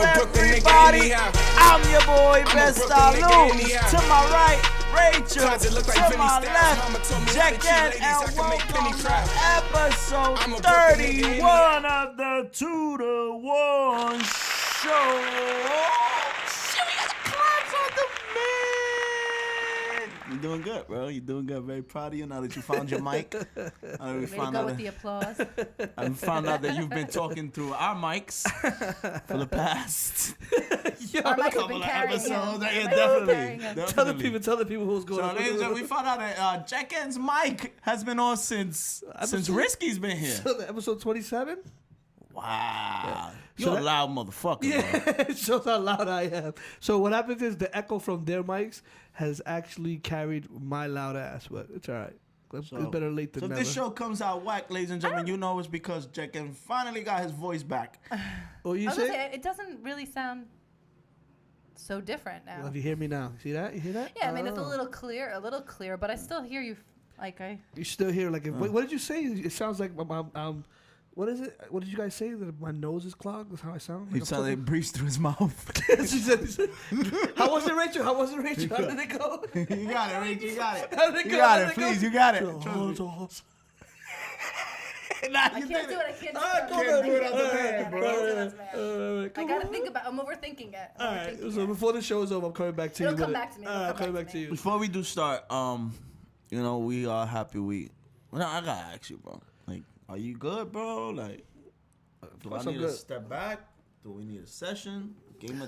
everybody. I'm your boy, Best Lou. To my right, Rachel. To my left, Jacket. And welcome to episode 31 of the 2 to 1 show. You're doing good, bro. You're doing good. Very proud of you now that you found your mic. We found out with the applause. I found out that you've been talking through our mics for the past couple of episodes. Yeah, definitely. Tell the people who's going on. So we found out that Jack's mic has been on since Risky's been here. So episode 27? Wow. Yeah. You're a loud motherfucker, yeah, bro. It shows how loud I am. So what happens is the echo from their mics has actually carried my loud ass, but it's all right. It's better late than never. So if this show comes out whack, ladies and gentlemen, you know it's because Jack finally got his voice back. Oh, you say? It doesn't really sound so different now. Well, if you hear me now, see that? You hear that? Yeah, I mean, it's a little clear, but I still hear you. You still hear like? What did you say? It sounds like what is it? What did you guys say? That my nose is clogged? That's how I sound? He sounded like it breathes through his mouth. She said, how was it, Rachel? How did it go? You got it, Rachel. You got it. How did it go? You got it, please. You got it. I can't do it. I can't do it out the band, bro. I gotta think about. I'm overthinking it. All right. So before the show is over, I'm coming back to you. It'll come back to me. All right, coming back to you. Before we do start, we are happy. I gotta ask you, bro. Like, are you good, bro? Like, do I need to step back? Do we need a session?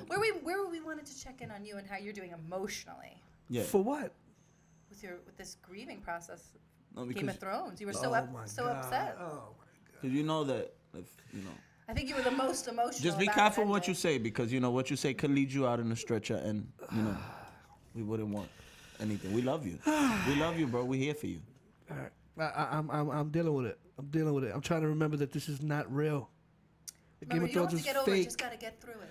Where we wanted to check in on you and how you're doing emotionally. Yeah. For what? With this grieving process. No, Game of Thrones. You were so upset. Oh my god. Because you know that I think you were the most emotional. Just be careful what you say, because what you say could lead you out in a stretcher, and we wouldn't want anything. We love you. We love you, bro. We're here for you. All right. I'm dealing with it. I'm trying to remember that this is not real. Remember, you don't have to get over it. You just gotta get through it.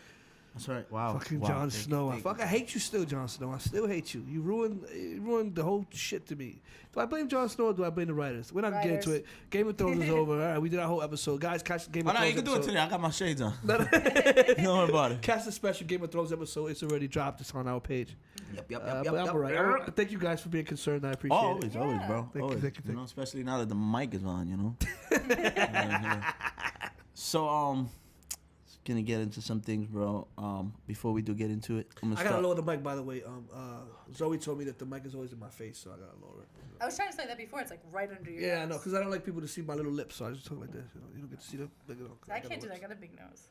That's right. Wow. Fucking Jon Snow. I hate you still, Jon Snow. I still hate you. You ruined the whole shit to me. Do I blame Jon Snow or do I blame the writers? We're not going to get into it. Game of Thrones is over. All right, we did our whole episode. Guys, catch the Game of Thrones you can do it today. I got my shades on. Don't worry about it. Catch the special Game of Thrones episode. It's already dropped. It's on our page. Yep. I'm all right. Thank you guys for being concerned. I appreciate it. Always, bro. Thank you. Especially now that the mic is on, So, gonna get into some things, bro. Before we do get into it, I gotta lower the mic, by the way. Zoe told me that the mic is always in my face, so I gotta lower it. I was trying to say that before. It's like right under your nose. Yeah, I know, because I don't like people to see my little lips, so I just talk like this. You don't get to see them. I can't do that. I got a big nose.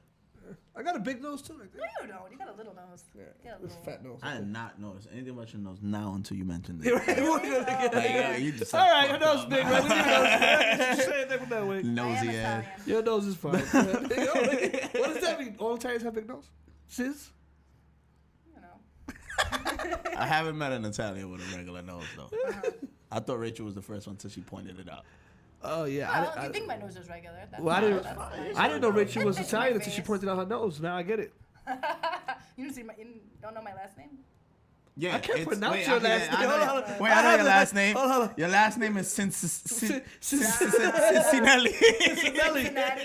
I got a big nose too. Like that. No, you don't. You got a little nose. Yeah, it's a fat nose. I did not notice anything about your nose now until you mentioned it. You just all right, your nose big, right? Say it that way. Nosy ass. Your nose is fine. What does that mean? All Italians have big nose? Sis? I haven't met an Italian with a regular nose though. I thought Rachel was the first one until she pointed it out. Oh yeah. Well, you think my nose is regular? I didn't know Rachel was Italian until she pointed out her nose. Now I get it. You don't know my last name? Yeah, I can't pronounce your last name. Wait, I know your last name. Your last name is Cincinnati.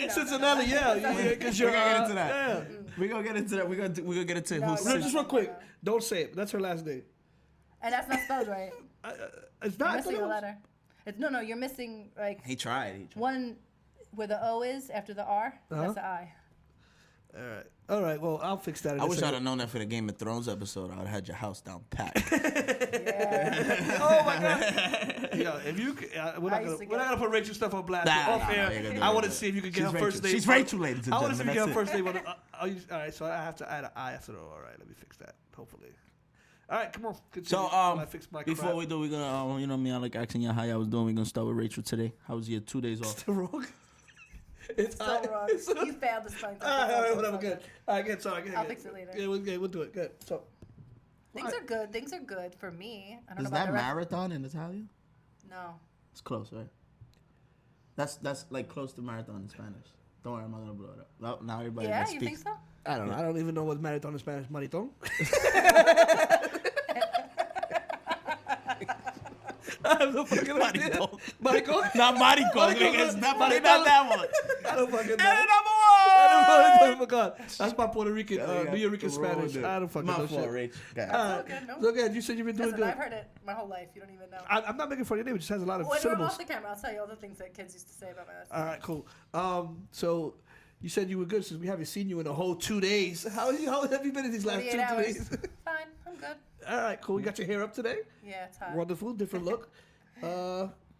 Cincinnati, yeah. Because you're. We're gonna get into that. Yeah. We're gonna get into that. We're gonna get into who's. No, just real quick. Don't say it. That's her last name. And that's not spelled right. It's not. You're missing a letter. No. You're missing He tried. One where the O is after the R. That's the I. All right. Well, I'll fix that. I wish I'd have known that for the Game of Thrones episode. I would have had your house down pat. Yeah. Oh my god. Yeah. If you, we're not gonna put Rachel's stuff on blast. I want to see if you could get her first name. She's Rachel, ladies and gentlemen. I want to see if you get her first name. All right. So I have to add an I after the O. All right. Let me fix that. Hopefully. All right, come on. Continue. So, I fix my before we do, we're gonna, I like asking you how y'all was doing. We're gonna start with Rachel today. How was your 2 days off? Still wrong. It's so wrong. You failed this point. All right, whatever. Good. All right, good. Sorry. I'll fix it later. Yeah, we'll do it. Good. So. Things are good. Things are good for me. I don't Is know about that marathon in Italian? No. It's close, right? That's like close to marathon in Spanish. Don't worry, I'm not gonna blow it up. Well, now everybody yeah, speaks. You think so? I don't know. I don't even know what marathon in Spanish. Mariton. I have no fucking idea. Maricón? Not maricón. It's not that one. I don't fucking know. And number one! Oh my God. That's my Puerto Rican, New Rican Spanish. I don't fucking know shit. Rich. So again, you said you've been doing Listen, good. I've heard it my whole life. You don't even know. I'm not making fun of your name. It just has a lot of When we're syllables. off the camera, I'll tell you all the things that kids used to say about my last name. All right, cool. So you said you were good since we haven't seen you in a whole 2 days. How have you been in these last 2 days? Fine, I'm good. All right, cool. You got your hair up today? Yeah, it's hot. Wonderful, different look.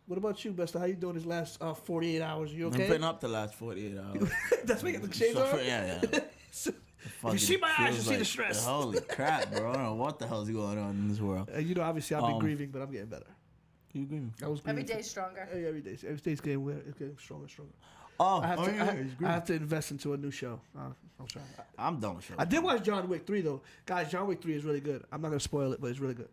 What about you, Besta? How you doing these last 48 hours? You okay? I've been up the last 48 hours. That's making the shades on? Yeah. If you see my eyes, you see the stress. Holy crap, bro. I don't know what the hell's going on in this world. You know, obviously, I've been grieving, but I'm getting better. You grieving? I was grieving. Every day's stronger. Every day's getting weird. It's getting stronger and stronger. I I have to invest into a new show. I'm trying. I'm done with shows. I did watch John Wick 3 though, guys. John Wick 3 is really good. I'm not gonna spoil it, but it's really good.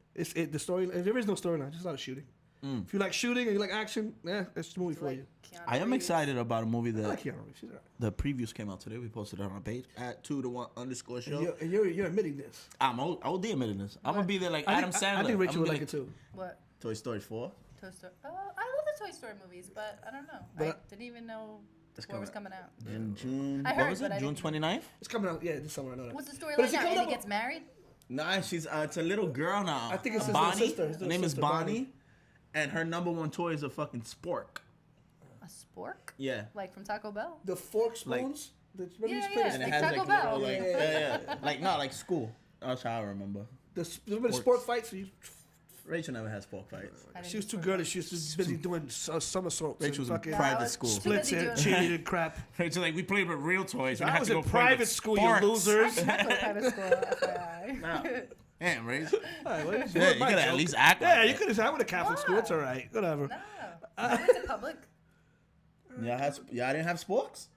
The story. There is no storyline, just a lot of shooting. If you like shooting and you like action, it's the movie for you. I am excited about a movie that I like Keanu Reeves. She's all right. the previews came out today. We posted it on our page at 2-1_ show. And you're admitting this. I'm OD admitting this. I'm gonna be there like Adam Sandler. I think Rachel would I'm like it too. What? Toy Story 4. Toy Story. Oh, I love the Toy Story movies, but I don't know. I didn't even know what was coming out. In June. I heard, what was but it? I June didn't- 29th? It's coming out. Yeah, this summer. I know that. What's the story But like is it now? coming Andy out- gets married? Nah, she's it's a little girl now. I think it's his Bonnie. little sister. His Her little name is sister, Bonnie, and her number one toy is a fucking spork. A spork? Yeah. Like from Taco Bell? The fork spoons. Yeah, And it like has Taco like Bell. little like like not like school. That's how I remember. Remember the sport fights? So Rachel never had sport fights. she was too girly. She was just busy doing somersaults. Rachel was in fucking private No, school. too splits busy and doing cheating and crap. Rachel like we played with real toys. I was in private school, you losers. I go to private school, FYI. Damn, Rachel. All right, Yeah, you gotta at least act. Yeah, like you could have said I went to Catholic school. It's all right. Whatever. No. I went to public. that. Yeah, I didn't have sporks.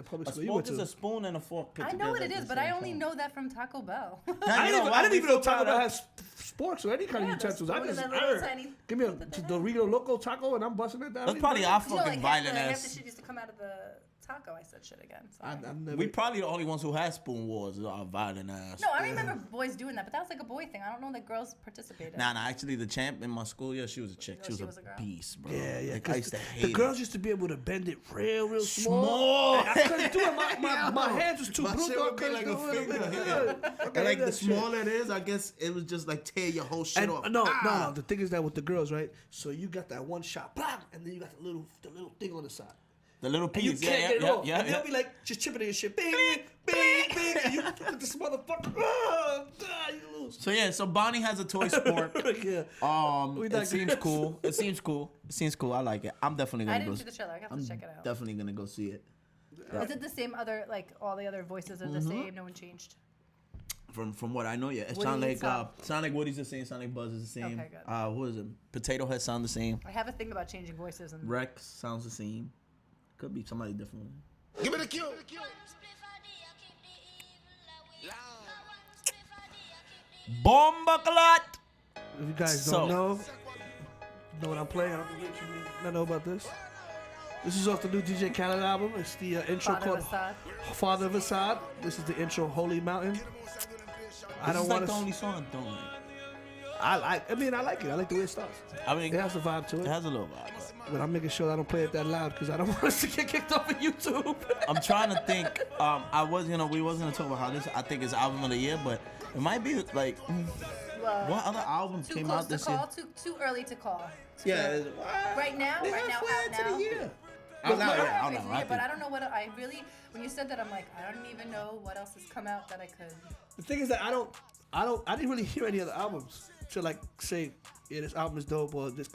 Public A school. You went spork is to. a spoon and a fork. Put I know what together it at is, the but I same only time. know that from Taco Bell. I didn't even know Taco Bell has sporks or any kind Yeah, of the utensils. I spoon just and that little tiny- give me a Dorito Loco taco and I'm busting it down. That's probably our You know, fucking like violent half ass. the shit used to come out of the taco. I said shit again. Sorry. I've never. We probably the only ones who had spoon wars. Our violent ass. No, I remember boys doing that, but that was like a boy thing. I don't know that girls participated. Nah. Actually, the champ in my school, she was a chick. Oh, she was a girl. beast, bro. Yeah. Like, 'cause I used to hate the it. girls used to be able to bend it real Small. And I couldn't do it. My hands was too My brutal. shit would be I like a couldn't do it. finger. Okay, And like the that shit. smaller it is, I guess it was just like tear your whole shit And off. no. The thing is that with the girls, right? So you got that one shot, blah, and then you got the little thing on the side. The little And you piece. can't get it off. Yeah. And they'll be like just chipping at your shit. Bing, bing, bing. And you look at this motherfucker. You lose. So Bonnie has a toy sport. Yeah. We It not seems good. cool. It seems cool. I like it. I'm definitely I gonna go. didn't see the trailer. I have to check it out. Definitely gonna go see it. Is it the same other, like all the other voices are the same? No one changed? From what I know, yeah, it Woody sound like sound- sound like Woody's the same, sound like Buzz is the same. Okay, good. What is it? Potato Head sound the same. I have a thing about changing voices. And Rex sounds the same. Could be somebody different. Give me the cue. Bomba clot. If you guys don't know what I'm playing, I don't think you not know about this. This is off the new DJ Khaled album. It's the intro Father called of Assad. Father of Assad. This is the intro, Holy Mountain. I don't This is want like the to. only song I don't like. I like it. I like the way it starts. I mean, It has a vibe to it it. has a little vibe. But I'm making sure I don't play it that loud because I don't want us to get kicked off of YouTube. I'm trying to think. We wasn't gonna talk about how this. I think it's album of the year, but it might be like Well, what other albums too came close out to this call. year? Too early to call. Yeah, Right now, out now. Out now, I yeah, don't out know, now. yeah, I but I think. don't know what I really. When you said that, I'm like, I don't even know what else has come out that I could. The thing is that I didn't really hear any other albums to like say, yeah, this album is dope or this.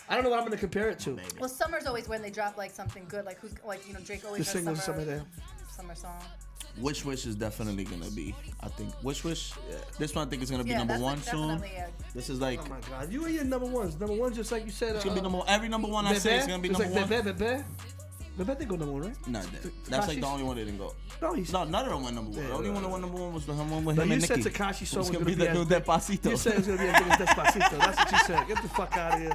I don't know what I'm gonna compare it to. Well, summer's always when they drop like something good, like who's like Drake always The has singles, summer, summer there. summer song. Wish Wish is definitely gonna be. I think Wish Wish. This one I think is gonna be Yeah, number that's one like soon. definitely This is like Oh my God, you and your number ones. Number one, just like you said. it's gonna be number. Every number one I say is gonna be number one. Bebe didn't go number one, right? No, that's like the only one that didn't go. No, he's. No, none of them went number one. Yeah, The only one that went number one was the one with No, him you and said Nicki. Tekashi song It's was gonna gonna be the new as big- Despacito. You said it was gonna be as big as Despacito. That's what you said. Get the fuck out of here.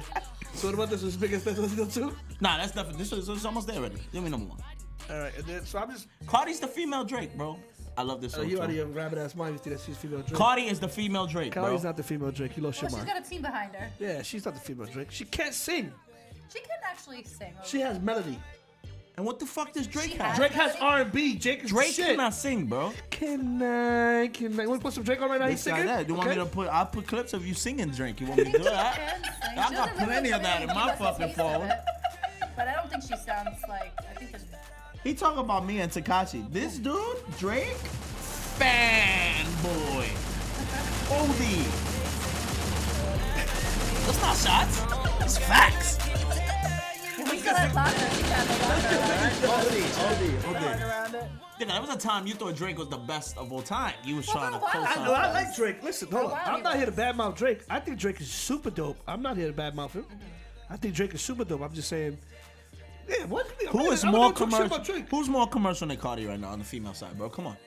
So what about this? Was as big as Despacito too? Nah, that's definitely. This is almost there already. Give me number one. All right, and then so I'm just. Cardi's the female Drake, bro. I love this song. You too. out of your rabbit ass mind. You think that she's female Drake? Cardi is the female Drake, bro. Cardi's not the female Drake. You lost Well, your she's mind. got a team behind her. Yeah, she's not the female Drake. She can't sing. She can actually sing. She has melody. And what the fuck does Drake have? Drake has R&B. Drake Drake cannot sing, bro. Can I? Want to put some Drake on right now? He's singing? You want me to put? I'll put clips of you singing Drake. You want me to do that? I got plenty of that in my fucking phone. But I don't think she sounds like. I think there's. He talking about me and Tekashi. This dude, Drake, fanboy. Oldie. That's not shots. It's facts. We still have lots of Yeah, that was a time you thought Drake was the best of all time. You was trying to I like Drake. Listen, hold on. I'm not here to badmouth Drake. I think Drake is super dope. I'm not here to badmouth him. I think Drake is super dope. I'm just saying. Yeah, what? Who's more commercial than Cardi right now on the female side, bro? Come on.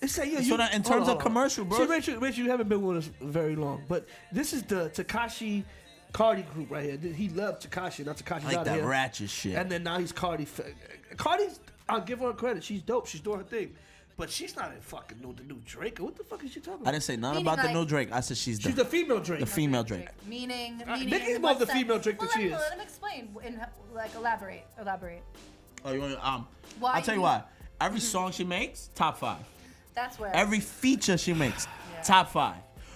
It's like, so that in terms of commercial, bro. See, Rachel, you haven't been with us very long, but this is the Tekashi Cardi group right here. He loved Tekashi. Now Tekashi's like out that here. ratchet shit. And then now he's Cardi. Cardi's, I'll give her credit. She's dope. She's doing her thing. But she's not in fucking the new Drake. What the fuck is she talking about? I didn't say nothing about the new Drake. I said she's the female Drake. The female Drake. Meaning Nicki's more the female Drake than she is. Let him explain. Elaborate. Oh, you want I'll tell you why. Every song she makes, top 5. That's where. Every feature she makes, top 5.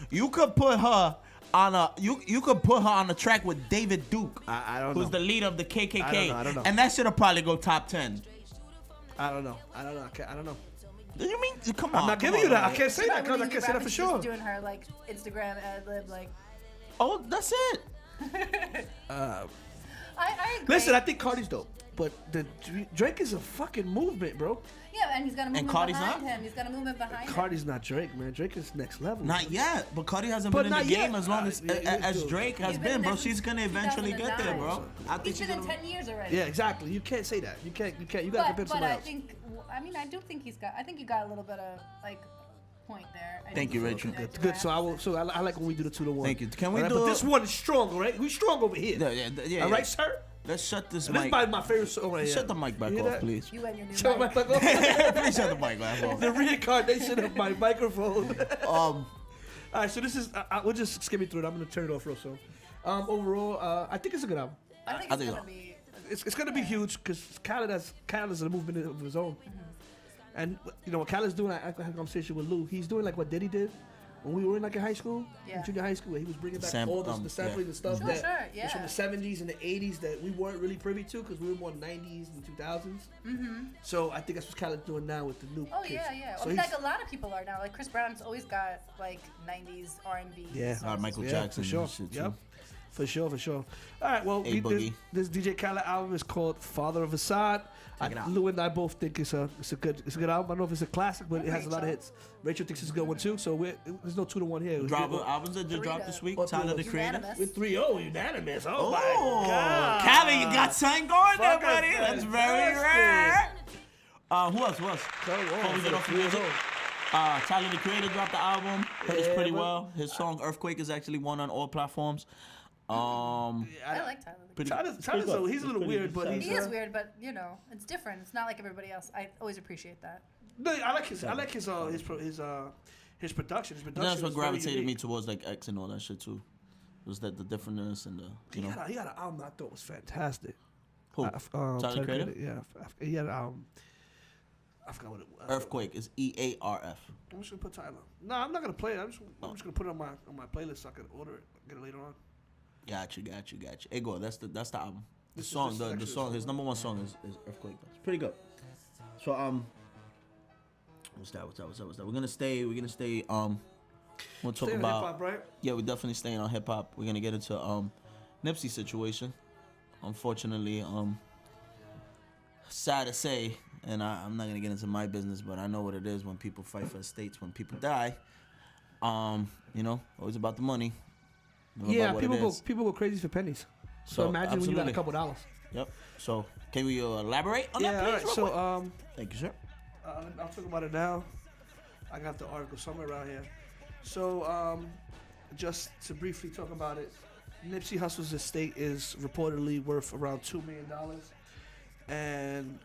You could put her on a you could put her on a track with David Duke, I don't know. Who's the leader of the KKK. I don't know. And that shit'll probably go top 10. I don't know. I don't know. You mean? Come on. I'm not giving you that. I can't say that because I can't say that for sure. She's doing her like Instagram ad lib like. Oh, that's it. I agree. Listen, I think Cardi's dope, but the Drake is a fucking movement, bro. Yeah, and he's got a movement behind him. He's got a movement behind him. Cardi's not Drake, man. Drake is next level. Not yet, but Cardi hasn't been in the game as long as Drake has been, bro. She's gonna eventually get there, bro. I think she's been 10 years already. Yeah, exactly. You can't say that. You can't. You gotta convince someone else. I do think he's got. I think you got a little bit of like point there. Thank you, Rachel. Good. So I like when we do the 2-1. Thank you. Can we do? But this one is strong, right? We strong over here. Yeah. All right, sir. Let's shut this mic. This is my favorite song right here. Shut the mic back off, please. You and your new shut mic. My mic off. Please shut the mic back off. The reincarnation of my microphone. All right, so this is. We'll just skim through it. I'm gonna turn it off real soon. Overall, I think it's a good album. I think it's gonna be. It's gonna be huge because Khaled is a movement of his own. And you know what Khaled's doing? I had a conversation with Lou. He's doing like what Diddy did when we were in like in high school, in junior high school, where he was bringing back all the sampling and stuff that was from the 70s and the 80s that we weren't really privy to because we were more 90s and 2000s. So I think that's what Khaled's doing now with the new kids. Yeah. So like a lot of people are now. Like Chris Brown's always got like 90s R&B. Yeah, Michael Jackson. For sure. Yep. For sure. All right, well, this DJ Khaled album is called Father of Assad. Lou and I both think it's a good album. I don't know if it's a classic, but it has a lot of hits. Rachel thinks it's a good one too. So there's no 2-1 here. Albums that just dropped this week. Tyler the Creator. With 3-0, unanimous. Oh my God. Khaled, you got something going there, buddy. That's very rare. Who else? Tyler the Creator dropped the album. It's pretty well. His song Earthquake is actually one on all platforms. I like Tyler. Tyler's he's a little weird, but he is weird, but you know, it's different. It's not like everybody else. I always appreciate that. No, I like his production. That's what gravitated me towards like X and all that shit too. It was that the differentness and the know. He had an album I thought was fantastic. Who? Tyler Creator? Yeah, he had an album. I forgot what it was. Earthquake is EARF. I'm just gonna put Tyler. No, I'm not gonna play it. I'm just gonna put it on my playlist so I can order it, get it later on. Got you. Hey, go. That's the album. The song. His number one song is Earthquake. It's pretty good. So what's that? We're gonna stay. We'll talk about hip-hop, right? Yeah, we're definitely staying on hip hop. We're gonna get into Nipsey situation. Unfortunately, sad to say, and I'm not gonna get into my business, but I know what it is when people fight for estates, when people die. Always about the money. Yeah, people go crazy for pennies. So imagine when you got a couple dollars. Yep. So can we elaborate on that, please? All right. So thank you, sir. I'll talk about it now. I got the article somewhere around here. So just to briefly talk about it, Nipsey Hussle's estate is reportedly worth around $2 million, and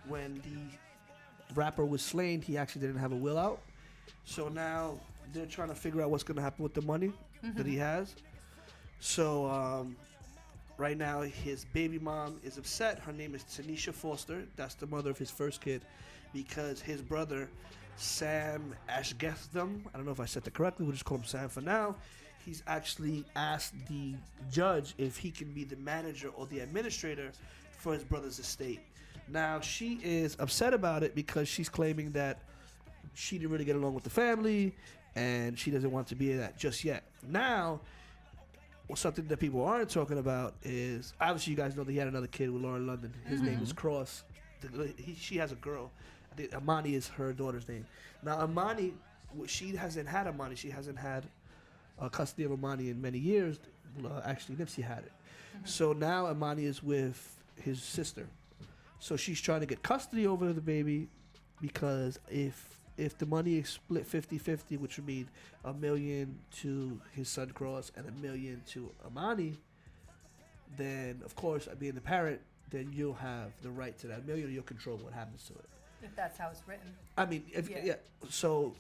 when the rapper was slain, he actually didn't have a will out. So now they're trying to figure out what's going to happen with the money that he has. So right now his baby mom is upset. Her name is Tanisha Foster. That's the mother of his first kid, because his brother Sam Ashgetham, I don't know if I said that correctly, we'll just call him Sam for now. He's actually asked the judge if he can be the manager or the administrator for his brother's estate. Now, she is upset about it because she's claiming that she didn't really get along with the family and she doesn't want to be that just yet. Now, something that people aren't talking about is, obviously you guys know that he had another kid with Lauren London. His name is Cross. She has a girl. Amani is her daughter's name. Now, Amani, she hasn't had Amani. She hasn't had custody of Amani in many years. Actually, Nipsey had it. So now Amani is with his sister. So she's trying to get custody over the baby, because if the money is split 50-50, which would mean $1 million to his son Cross and $1 million to Amani, then of course, being the parent, then you'll have the right to that $1 million. You'll control what happens to it. If that's how it's written. I mean, so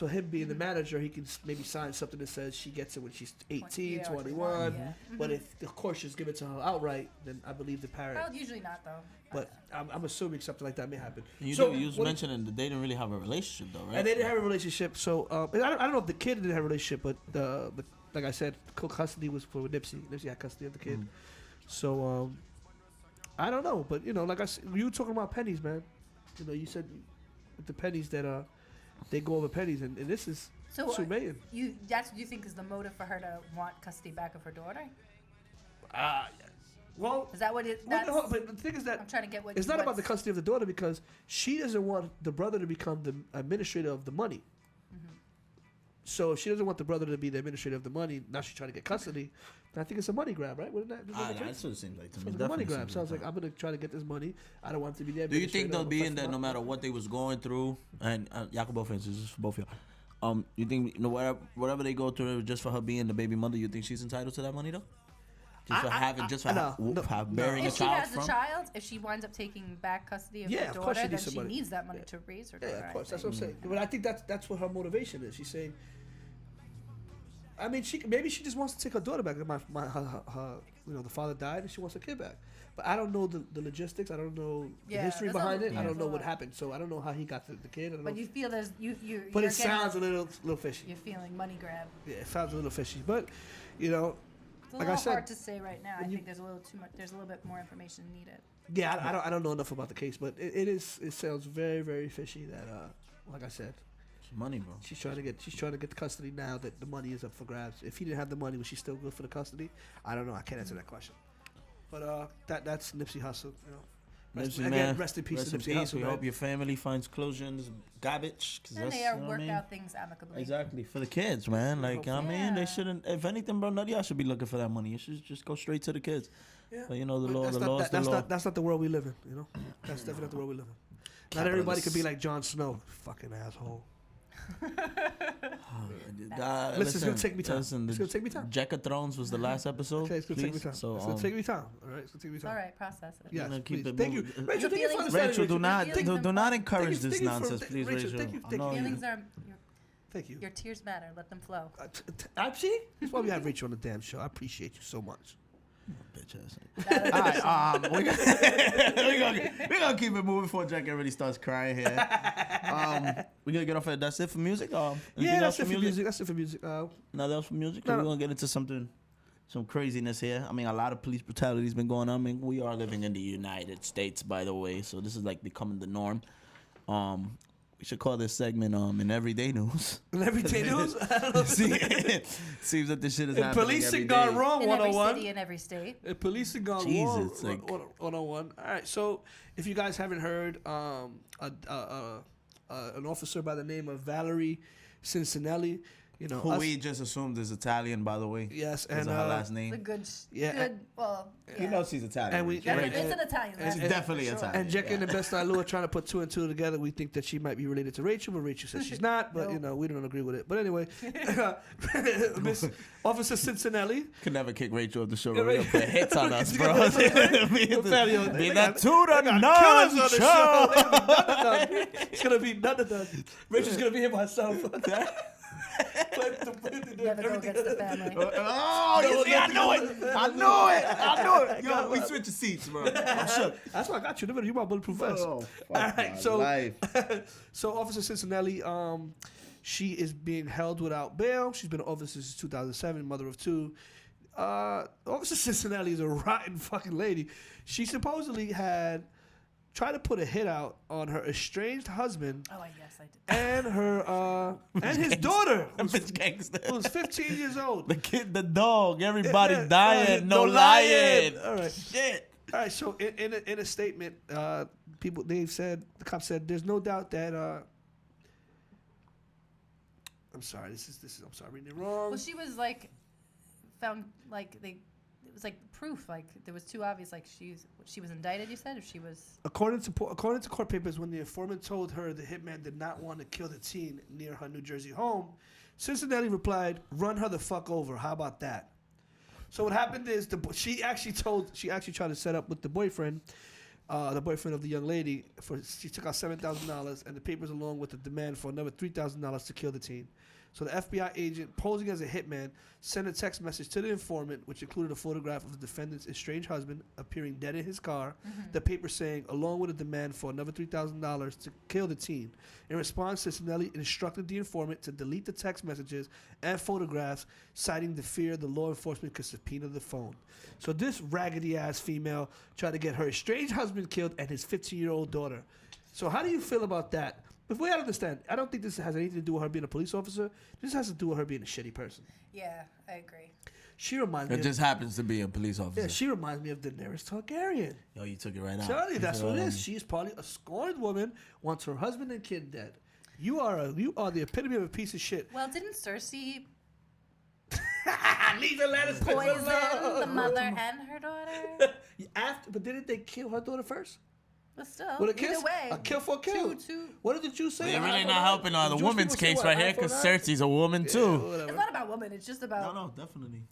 him being the manager, he can maybe sign something that says she gets it when she's 18, 21. Yeah. But if the court just give it to her outright, then I believe the parent. Well, usually not, though. But I'm assuming something like that may happen. You was mentioning that they didn't really have a relationship, though, right? And they didn't have a relationship. So I don't know if the kid didn't have a relationship, but like I said, custody was for Nipsey. Nipsey had custody of the kid. So I don't know, but like I said, you were talking about pennies, man. You said with the pennies that they go over pennies, and this is $2 million. That's what you think is the motive for her to want custody back of her daughter? Well, is that what it? But the thing is that I'm trying to get what it's not about the custody of the daughter, because she doesn't want the brother to become the administrator of the money. So if she doesn't want the brother to be the administrator of the money, now she's trying to get custody. And I think it's a money grab, right? Wouldn't that? That's what it seems like to me. It's a money grab. Sounds like I'm gonna try to get this money. I don't want to be the administrator. Do you think they'll be in that no matter what they was going through? And y'all can both answer. This is for both of y'all. You think whatever they go through, just for her being the baby mother, you think she's entitled to that money though? Just for bearing a child from? If she has a child, if she winds up taking back custody of her daughter, then she needs that money to raise her daughter. Yeah, of course. That's what I'm saying. But I think that's what her motivation is. She's saying, I mean, maybe she just wants to take her daughter back. Her the father died and she wants her kid back. But I don't know the logistics. I don't know the history behind it. I don't know what happened. So I don't know how he got the kid. But you feel there's But it sounds a little fishy. You're feeling money grab. Yeah, it sounds a little fishy. But it's a like little I said, hard to say right now. I think there's a little too much. There's a little bit more information needed. Yeah, I don't know enough about the case, but it sounds very, very fishy that like I said. Money, bro. She's trying to get the custody now that the money is up for grabs. If he didn't have the money, was she still good for the custody? I don't know. I can't answer that question. But that's Nipsey Hussle. Rest in peace to Nipsey Hussle. We hope your family finds closure in this garbage. And they work out things amicably. Exactly, for the kids, man. Like they shouldn't. If anything, bro, none of y'all should be looking for that money. You should just go straight to the kids. Yeah. But the law. That's not the world we live in. That's definitely not the world we live in. Not everybody could be like Jon Snow. Fucking asshole. Listen, it's gonna take me time. It's gonna take me time. Jack of Thrones was the last episode. Okay, it's gonna take me time. So, it's gonna take me time. All right, it's gonna take me time. All right, process it. Yes, keep it thank you, Rachel. Thank you for Rachel, do not encourage this nonsense, please, Rachel. Feelings are. Thank you. Your tears matter. Let them flow. See, that's why we have Rachel on the damn show. I appreciate you so much. Bitch ass. All right, we're gonna keep it moving before Jack already starts crying here. We're gonna get off of that's it for music. That's it for music. That's it for music. Nothing else for music. We're gonna get into some craziness here. I mean, a lot of police brutality has been going on. I mean, we are living in the United States, by the way, so this is like becoming the norm. We should call this segment in everyday news. In everyday news? Seems that this shit is happening policing gone wrong, 101. In every city, in every state. Policing gone wrong, 101. All right, so if you guys haven't heard, an officer by the name of Valerie Cincinnelli, who we just assumed is Italian, by the way. Yes, and her last name. It's a You know she's Italian. And it's an Italian. She's definitely Italian. And Jack and the Best I Lou are trying to put two and two together. We think that she might be related to Rachel, but Rachel says she's not. But we don't agree with it. But anyway, Miss Officer Cincinnati could never kick Rachel off the show. We're gonna put hits on us, bro. Be that two to none show. It's gonna be none of them. Rachel's gonna be here by herself. Never go against the family. Oh, you see, I knew it. Yo, we switching seats, bro. I'm shook. That's why I got you. You my bulletproof vest. Oh, All right, so Officer Cincinnati, she is being held without bail. She's been in office since 2007, mother of two. Officer Cincinnati is a rotten fucking lady. She supposedly had tried to put a hit out on her estranged husband. Oh, yes, I did. And her and his daughter, who was 15 years old. The kid, the dog, everybody dying, no lying. All right, shit. All right. So in a statement, the cops said, there's no doubt that. I'm sorry. This is. I'm sorry, reading it wrong. Well, she was like found like it was like proof, like there was too obvious, like she was indicted, you said, or she was. According to court papers, when the informant told her the hitman did not want to kill the teen near her New Jersey home, Cincinnati replied, "Run her the fuck over. How about that?" So what happened is she actually tried to set up with the boyfriend of the young lady. She took out $7,000 and the papers along with the demand for another $3,000 to kill the teen. So the FBI agent, posing as a hitman, sent a text message to the informant, which included a photograph of the defendant's estranged husband appearing dead in his car. Mm-hmm. The paper saying, along with a demand for another $3,000 to kill the teen. In response, Cincinnati instructed the informant to delete the text messages and photographs, citing the fear the law enforcement could subpoena the phone. So this raggedy-ass female tried to get her estranged husband killed and his 15-year-old daughter. So how do you feel about that? Before I understand, I don't think this has anything to do with her being a police officer. This has to do with her being a shitty person. Yeah, I agree. She reminds me. It just happens to be a police officer. Yeah, she reminds me of Daenerys Targaryen. Yo, you took it right out. Tell you, that's what it is. She's probably a scorned woman, wants her husband and kid dead. You are the epitome of a piece of shit. Well, didn't Cersei Leave the Lannister poison the mother and her daughter? But didn't they kill her daughter first? But still, With a kiss? either way. A kill for a kill. What did the Jews say? They're really not helping on the woman's case right here because Cersei's a woman too. It's not about women. It's just about. No, definitely.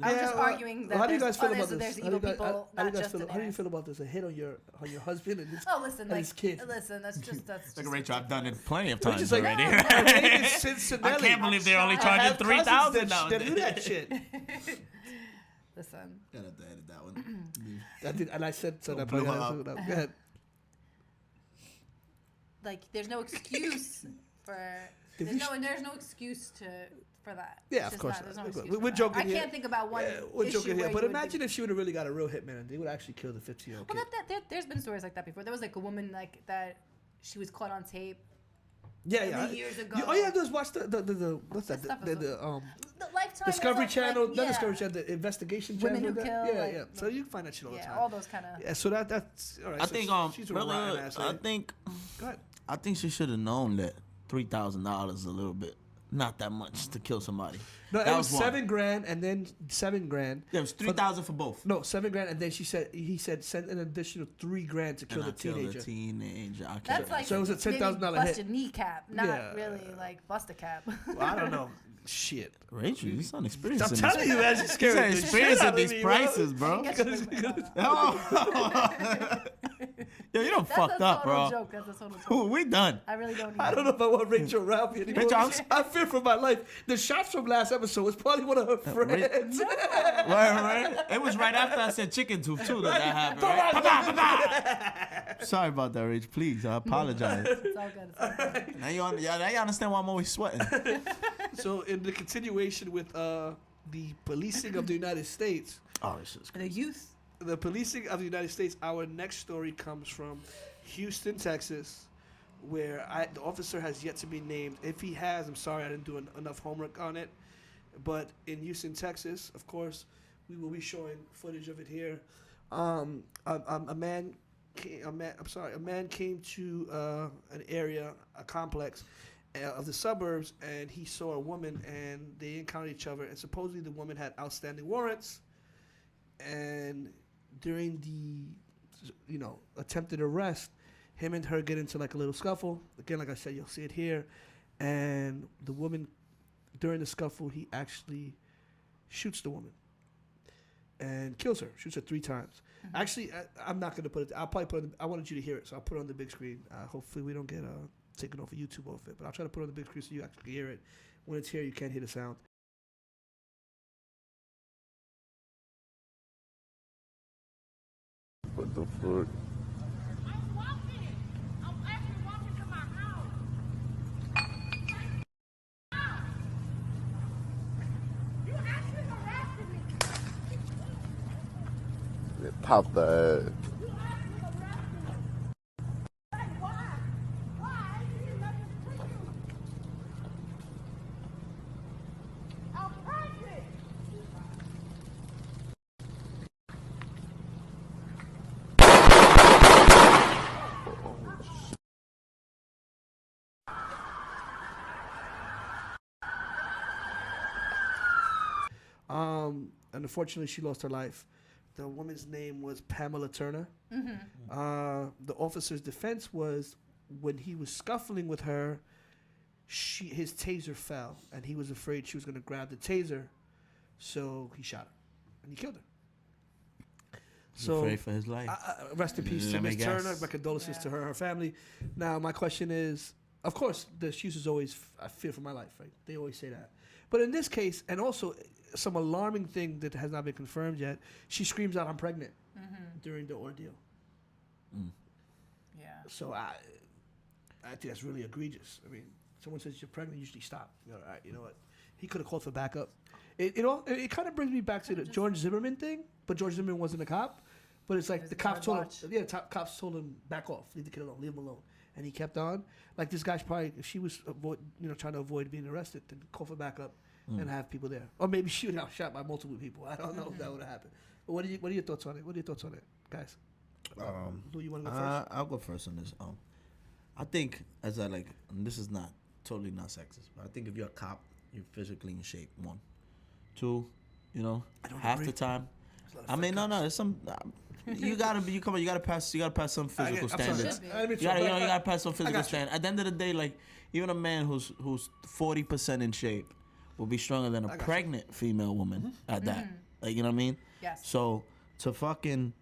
I'm just arguing that how do you guys feel about this? There's evil people, not just Daenerys. How do you feel about this? A hit on your husband and his, listen, and his kid. Listen, that's just. Like Rachel, I've done it plenty of times like, already. I can't believe they're only charging $3,000 now. They do that shit. Listen. Gotta have to edit that one. I did, and I said so. Blew her up. Go ahead. Like, there's no excuse for. There's no excuse for that. Yeah, of course. There's no excuse we're joking here. I can't think about one. We're joking here, but imagine if she would have really got a real hitman and they would actually kill the 15-year-old kid. Well, there's been stories like that before. There was like a woman like that. She was caught on tape. Yeah. Years ago. All you have to do is watch the what's that? The Lifetime Discovery Channel, not Discovery Channel, the investigation channel. Women Who Kill. Yeah. So you can find that shit all the time. Yeah, all those kind of. Yeah, so that's all right. I so think she's a rotten ass lady. Go ahead. I think she should have known that $3,000 is a little bit not that much to kill somebody. No, that it was $7,000 and then $7,000. Yeah, it was $3,000 for both. No, $7,000 and then he said send an additional $3,000 to kill the teenager. That's like so it was a $10,000 hit. Bust a kneecap, not really like bust a cap. Well, I don't know. Shit. Rachel, you sound experienced. I'm telling you, man, she's scary. You're experienced at these prices, bro. Yo, you don't fucked up, bro. That's a total joke. We done. I really don't. I don't know if I want Rachel around me anymore. Rachel, I fear for my life. The shots from last episode was probably one of her friends. Right. It was right after I said chicken tooth too that happened. Right? Sorry about that, Rach. Please, I apologize. It's all good. Now you understand why I'm always sweating. So in the continuation with the policing of the United States. Oh, this is The youth. The policing of the United States, our next story comes from Houston, Texas, where the officer has yet to be named. If he has, I'm sorry I didn't do enough homework on it. But in Houston, Texas, of course, we will be showing footage of it here. A man came to an area, a complex of the suburbs, and he saw a woman, and they encountered each other. And supposedly the woman had outstanding warrants, and during the, attempted arrest, him and her get into like a little scuffle. Again, like I said, you'll see it here. And the woman, during the scuffle, he actually shoots the woman and kills her. Shoots her 3 times. Mm-hmm. Actually, I'm not going to put it. I'll probably put it. I wanted you to hear it, so I'll put it on the big screen. Hopefully, we don't get taken off of YouTube off it. But I'll try to put it on the big screen so you actually can hear it. When it's here, you can't hear the sound. What the fuck? I'm walking. I'm actually walking to my house. You actually harassed me. Pop the ass. You actually harassed me. Like, why? Why? You didn't let me see you. I'm pregnant. And unfortunately, she lost her life. The woman's name was Pamela Turner. The officer's defense was when he was scuffling with her, his taser fell, and he was afraid she was going to grab the taser, so he shot her, and he killed her. So afraid for his life. Rest in peace to Let me Miss guess. Turner. My condolences to her family. Now, my question is, of course, the excuse is always, I fear for my life, right? They always say that. But in this case, and also some alarming thing that has not been confirmed yet, she screams out, "I'm pregnant," during the ordeal. Yeah. So I think that's really egregious. I mean, someone says you're pregnant, you usually stop. You know, all right, you know what? He could have called for backup. It kind of brings me back to the George Zimmerman thing, but George Zimmerman wasn't a cop. But it's like the cops told him, cops told him, back off, leave the kid alone, leave him alone. And he kept on. Like this guy's probably, if she was trying to avoid being arrested, then call for backup and have people there. Or maybe she would have got shot by multiple people. I don't know if that would have happened. But what are your thoughts on it? What are your thoughts on it, guys? Who you want to go first? I'll go first on this. I think and this is not totally not sexist, but I think if you're a cop, you're physically in shape. 1, 2, half the time. I mean, no, there's some. You gotta be. Come on, you gotta pass some physical standards. You gotta pass some physical standards. At the end of the day, like even a man who's 40% in shape will be stronger than a pregnant female woman at that. Like, you know what I mean? Yes. So to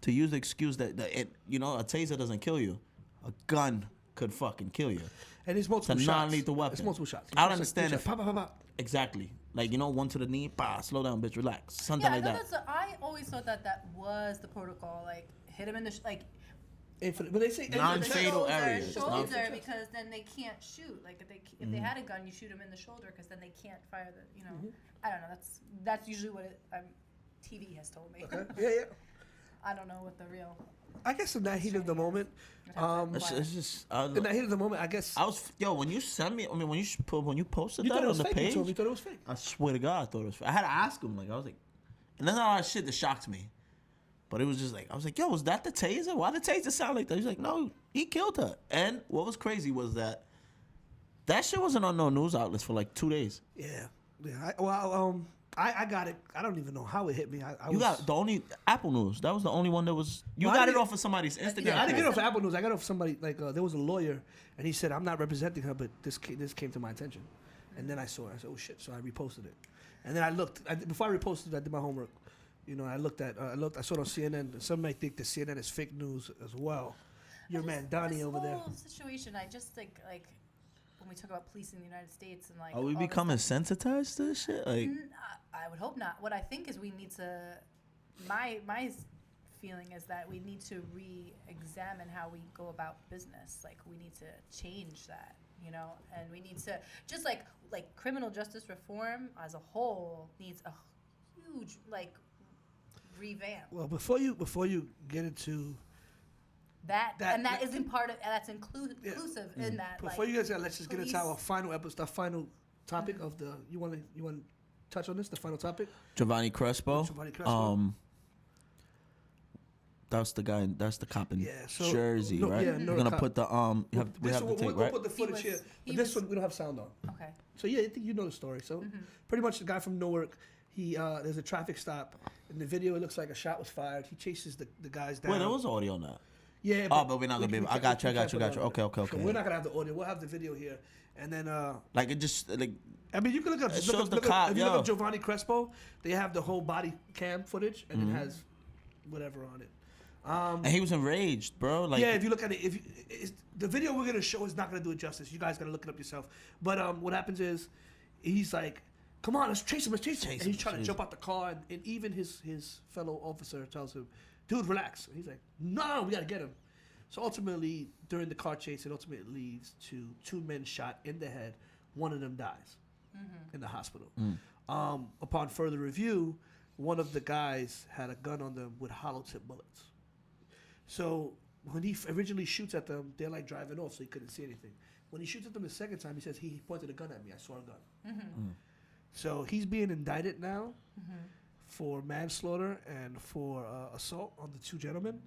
use the excuse that a taser doesn't kill you, a gun could fucking kill you. And it's multiple It's a shots. non-lethal weapon. It's multiple shots. I don't understand if Pop, pop, pop. exactly. Like, one to the knee, slow down, bitch, relax, something like that. I always thought that was the protocol. Like, hit him in the But they say Non-fatal areas. shoulder, because then they can't shoot. Like if they had a gun, you shoot them in the shoulder because then they can't fire the. I don't know. That's usually what TV has told me. Okay. Yeah. I don't know what the real. I guess in that heat of the moment, It's just. in that heat of the moment, I guess. When you sent me, when you posted You that thought it on was the fake. page, You thought it was fake. I swear to God, I thought it was fake. I had to ask him. Like, I was like, and there's not a lot of shit that shocked me, but it was just like, I was like, yo, was that the taser? Why the taser sound like that? He's like, no, he killed her. And what was crazy was that shit wasn't on no news outlets for like 2 days. Yeah. I got it. I don't even know how it hit me. You got the only Apple News. That was the only one that was. You got it off of somebody's Instagram. Yeah, I didn't get it off Apple News. I got it off somebody there was a lawyer, and he said, "I'm not representing her, but this came to my attention," and then I saw it. I said, "Oh shit!" So I reposted it, and then I looked. Before I reposted it, I did my homework. I looked. I saw it on CNN. Some might think that CNN is fake news as well. Your man Donnie over there. This whole situation, I just like when we talk about police in the United States and like. Are we becoming sensitized to this shit? Like. I would hope not. What I think is we need to. My feeling is that we need to re-examine how we go about business. Like we need to change that, and we need to just like criminal justice reform as a whole needs a huge revamp. Well, before you get into that isn't part of that's inclusive in that. Before you guys, let's just get into our final episode, the final topic of the. You want to touch on this? The final topic. Giovanni Crespo. That's the guy. That's the cop in Jersey, right? Yeah, We're gonna put the we have the tape, we'll right? put the footage here. But this one we don't have sound on. Okay. So yeah, I think you know the story. So pretty much the guy from Newark. He there's a traffic stop. In the video, it looks like a shot was fired. He chases the guys down. Wait, there was audio on that. Yeah. But we're not gonna be able. I got you. Okay. So we're not gonna have the audio. We'll have the video here, and then like it just like. I mean, you can look up. It look up Giovanni Crespo, they have the whole body cam footage, and it has whatever on it. And he was enraged, bro. Like, yeah, if you look at it, the video we're gonna show is not gonna do it justice. You guys gotta look it up yourself. But what happens is, he's like, come on, let's chase him. And he's trying to chase jump out the car, and even his fellow officer tells him, dude, relax. And he's like, no, we got to get him. So ultimately, during the car chase, it ultimately leads to 2 men shot in the head. One of them dies in the hospital. Upon further review, one of the guys had a gun on them with hollow tip bullets. So when he originally shoots at them, they're like driving off, so he couldn't see anything. When he shoots at them the second time, he says he pointed a gun at me. I saw a gun. So he's being indicted now for manslaughter and for assault on the 2 gentlemen.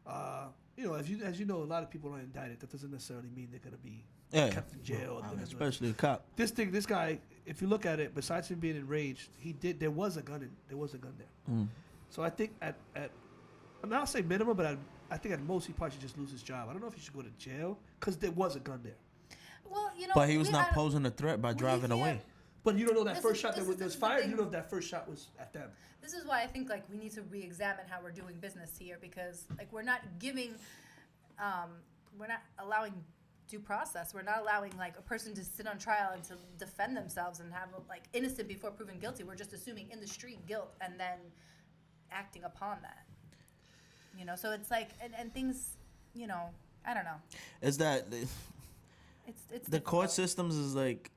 As you know, a lot of people are indicted. That doesn't necessarily mean they're gonna be kept in jail. Especially a cop. This guy, if you look at it, besides him being enraged, there was a gun there. So I think I'm not say minimum, but I think at most he probably should just lose his job. I don't know if he should go to jail because there was a gun there. Well, but he was not posing a threat by driving away. But you don't know that first shot that was fired. You don't know if that first shot was at them. This is why I think like we need to re-examine how we're doing business here, because like we're not allowing due process. We're not allowing like a person to sit on trial and to defend themselves and have like innocent before proven guilty. We're just assuming in the street guilt and then acting upon that. So it's like and things, I don't know. Is that it's the court systems is like,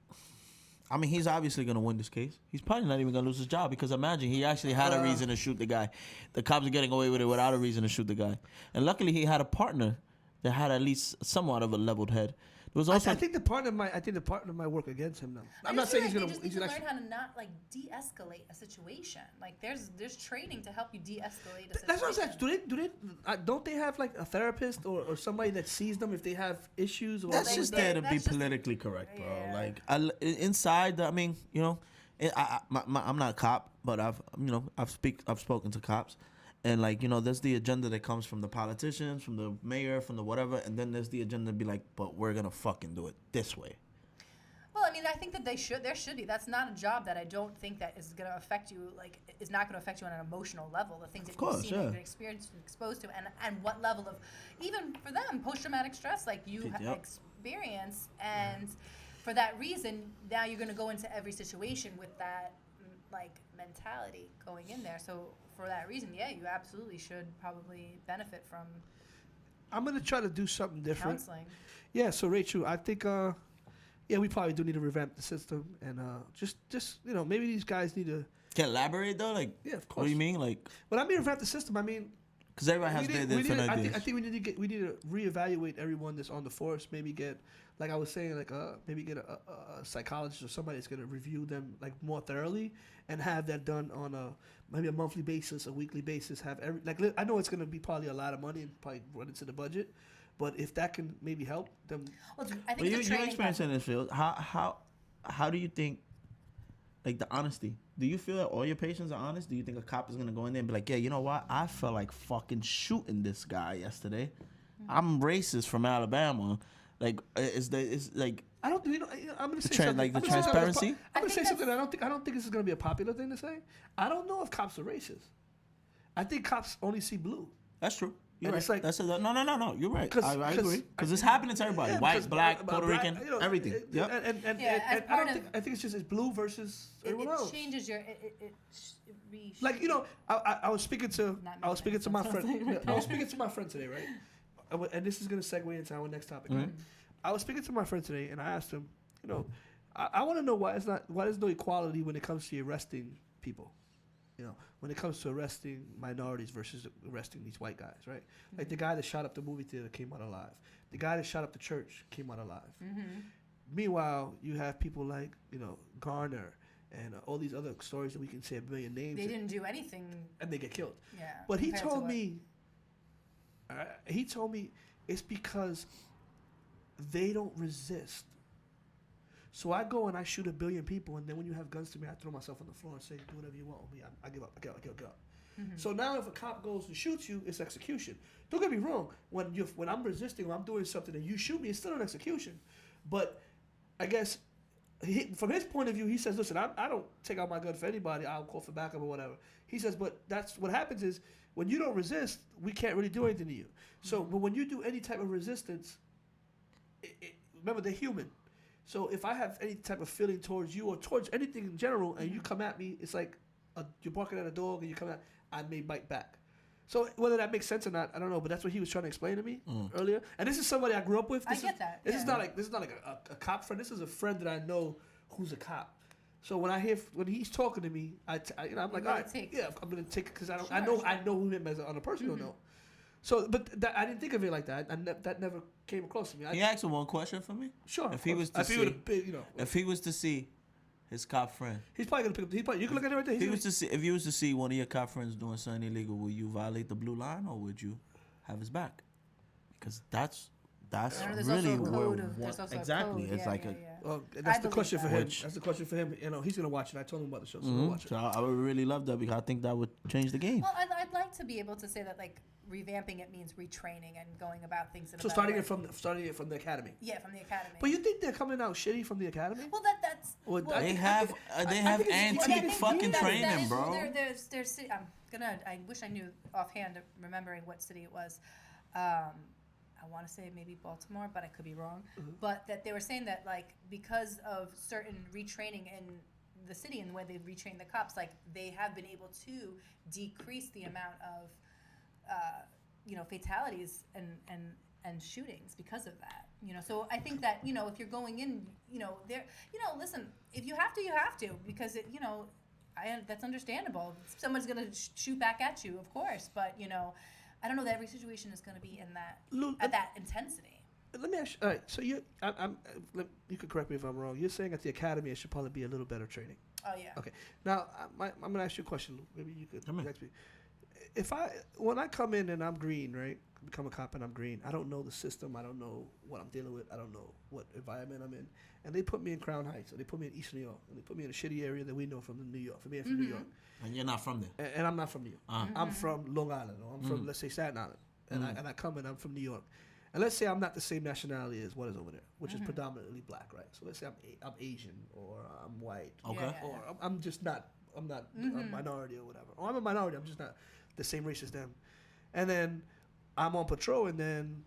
I mean, he's obviously going to win this case. He's probably not even going to lose his job because imagine he actually had a reason to shoot the guy. The cops are getting away with it without a reason to shoot the guy. And luckily he had a partner that had at least somewhat of a leveled head. There was also I think the partner might work against him now. I'm not saying he's going to. You just need to learn how to not like de-escalate a situation. Like there's training to help you de-escalate a situation. That's what I'm saying. Don't they have like a therapist or somebody that sees them if they have issues? Or that's just there to be politically correct, bro. Yeah. Like inside, I mean, I'm not a cop, but I've spoken to cops. And like, there's the agenda that comes from the politicians, from the mayor, from the whatever, and then there's the agenda to be like, but we're gonna fucking do it this way. Well, I mean, I think that there should be. That's not a job that I don't think that is gonna affect you, like, is not gonna affect you on an emotional level. The things that you've seen, you've experienced, exposed to, and what level of, even for them, post-traumatic stress, like you experience, and for that reason, now you're gonna go into every situation with that, like, mentality going in there. So for that reason, yeah, you absolutely should probably benefit from. I'm gonna try to do something different. Counseling. Yeah. So Rachel, I think, we probably do need to revamp the system, and just maybe these guys need to. Can you elaborate though? Like, yeah, of course. What do you mean, like? When I mean revamp the system, I mean. Because everybody has their different ideas. I think we need to reevaluate everyone that's on the force. Maybe get, like I was saying, like maybe get a psychologist or somebody that's gonna review them like more thoroughly, and have that done on maybe a monthly basis, a weekly basis. Have I know it's gonna be probably a lot of money and probably run into the budget, but if that can maybe help them. Well, I think you're experiencing in this field. How do you think? Like the honesty. Do you feel that all your patients are honest? Do you think a cop is gonna go in there and be like, yeah, you know what? I felt like fucking shooting this guy yesterday. I'm racist from Alabama. Like, it's like. I don't. I'm gonna say something. Like the transparency. I'm gonna say something. I don't think this is gonna be a popular thing to say. I don't know if cops are racist. I think cops only see blue. That's true. You're right. It's like, no. You're right. I agree. Because it's happening to everybody. White, black, Puerto Rican, everything. Yep. I think it's blue versus everyone else. It changes your. Like I was speaking to my friend. I was speaking to my friend today, right? And this is gonna segue into our next topic. Mm-hmm. Right? I was speaking to my friend today, and I asked him, I want to know why there's no equality when it comes to arresting people. When it comes to arresting minorities versus arresting these white guys, right? Mm-hmm. Like the guy that shot up the movie theater came out alive. The guy that shot up the church came out alive. Mm-hmm. Meanwhile, you have people like, Garner and all these other stories that we can say a million names. They didn't do anything. And they get killed. Yeah. But he told me it's because they don't resist. So I go and I shoot 1 billion people, and then when you have guns to me, I throw myself on the floor and say, do whatever you want with me. I give up. Mm-hmm. So now if a cop goes and shoots you, it's execution. Don't get me wrong. When I'm resisting or I'm doing something and you shoot me, it's still an execution. But I guess from his point of view, he says, listen, I don't take out my gun for anybody. I'll call for backup or whatever. He says, but that's what happens is when you don't resist, we can't really do anything to you. So, but when you do any type of resistance, remember, they're human. So if I have any type of feeling towards you or towards anything in general, and you come at me, it's like you're barking at a dog and you come at, I may bite back. So whether that makes sense or not, I don't know. But that's what he was trying to explain to me earlier. And this is somebody I grew up with. I get that. This is not like a cop friend. This is a friend that I know who's a cop. So when he's talking to me, I'm like, all right, I'm gonna take it because I know him as on a personal note. So, but I didn't think of it like that. That never came across to me. Can you ask him one question for me? Sure. If he was to see his cop friend, he's probably gonna pick up. You can look at it right there. If you was to see one of your cop friends doing something illegal, would you violate the blue line or would you have his back? Because that's really where exactly. It's like well, that's the question for him. That's the question for him. He's gonna watch it. I told him about the show, so he'll watch it. So I would really love that because I think that would change the game. Well, I'd like to be able to say that like revamping it means retraining and going about things. So starting it from the academy. Yeah, from the academy. But you think they're coming out shitty from the academy? Well, that's. Well, they have antique fucking training, bro. I wish I knew offhand, remembering what city it was. I want to say maybe Baltimore, but I could be wrong. But that they were saying that like because of certain retraining in the city and the way they've retrained the cops, like they have been able to decrease the amount of fatalities and shootings because of that. So I think that if you're going in, listen, if you have to, you have to, because that's understandable. Someone's gonna shoot back at you, of course, but I don't know that every situation is going to be in that at that intensity. Let me ask you. All right, so you could correct me if I'm wrong. You're saying at the academy it should probably be a little better training. Oh yeah. Okay. Now I'm going to ask you a question. Maybe you could ask me. When I come in and I'm green, right? Become a cop and I'm green. I don't know the system. I don't know what I'm dealing with. I don't know what environment I'm in. And they put me in Crown Heights, or they put me in East New York, and they put me in a shitty area that we know from New York. For me, I'm from New York. And you're not from there. And I'm not from New York. I'm from Long Island, or I'm from, let's say, Staten Island. And I come and I'm from New York. And let's say I'm not the same nationality as what is over there, which is predominantly black, right? So let's say I'm Asian, or I'm white. Okay. Or I'm just not, I'm not a minority or whatever. Or I'm a minority, I'm just not the same race as them. And then I'm on patrol, and then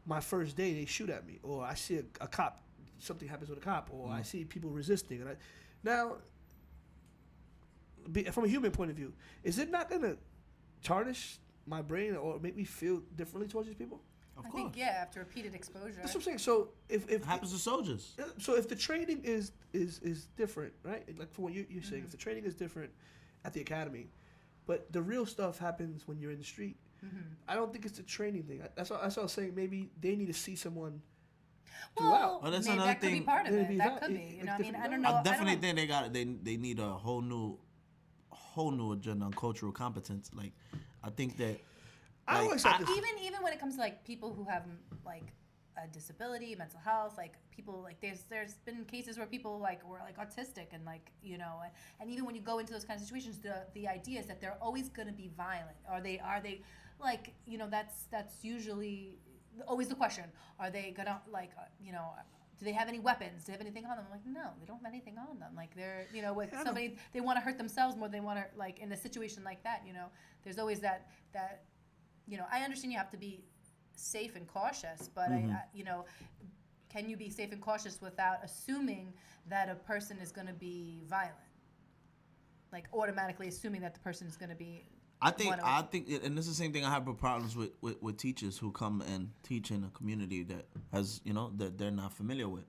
my first day they shoot at me, or I see a cop, something happens with a cop, or I see people resisting. And from a human point of view, is it not going to tarnish my brain or make me feel differently towards these people? I think after repeated exposure. That's what I'm saying. So if it happens to soldiers. So if the training is different, right? Like from what you're saying, if the training is different at the academy, but the real stuff happens when you're in the street. I don't think it's the training thing. That's what I was saying. Maybe they need to see someone throughout. Well, that's maybe another that could thing. be part of it. That could be. I don't know. I definitely think they need a whole new agenda on cultural competence. Like, I think that. I always said this. Even when it comes to like people who have like a disability, mental health, like people like there's been cases where people like were like autistic and like and even when you go into those kind of situations, the idea is that they're always going to be violent. Are they like that's usually always the question. Are they gonna like do they have any weapons? Do they have anything on them? I'm like, no, they don't have anything on them. Like they're with somebody, they want to hurt themselves more than they want to like in a situation like that. There's always that. I understand you have to be safe and cautious, but can you be safe and cautious without assuming that a person is going to be violent? Like automatically assuming that the person is going to be. I think, and this is the same thing I have problems with teachers who come and teach in a community that has, that they're not familiar with.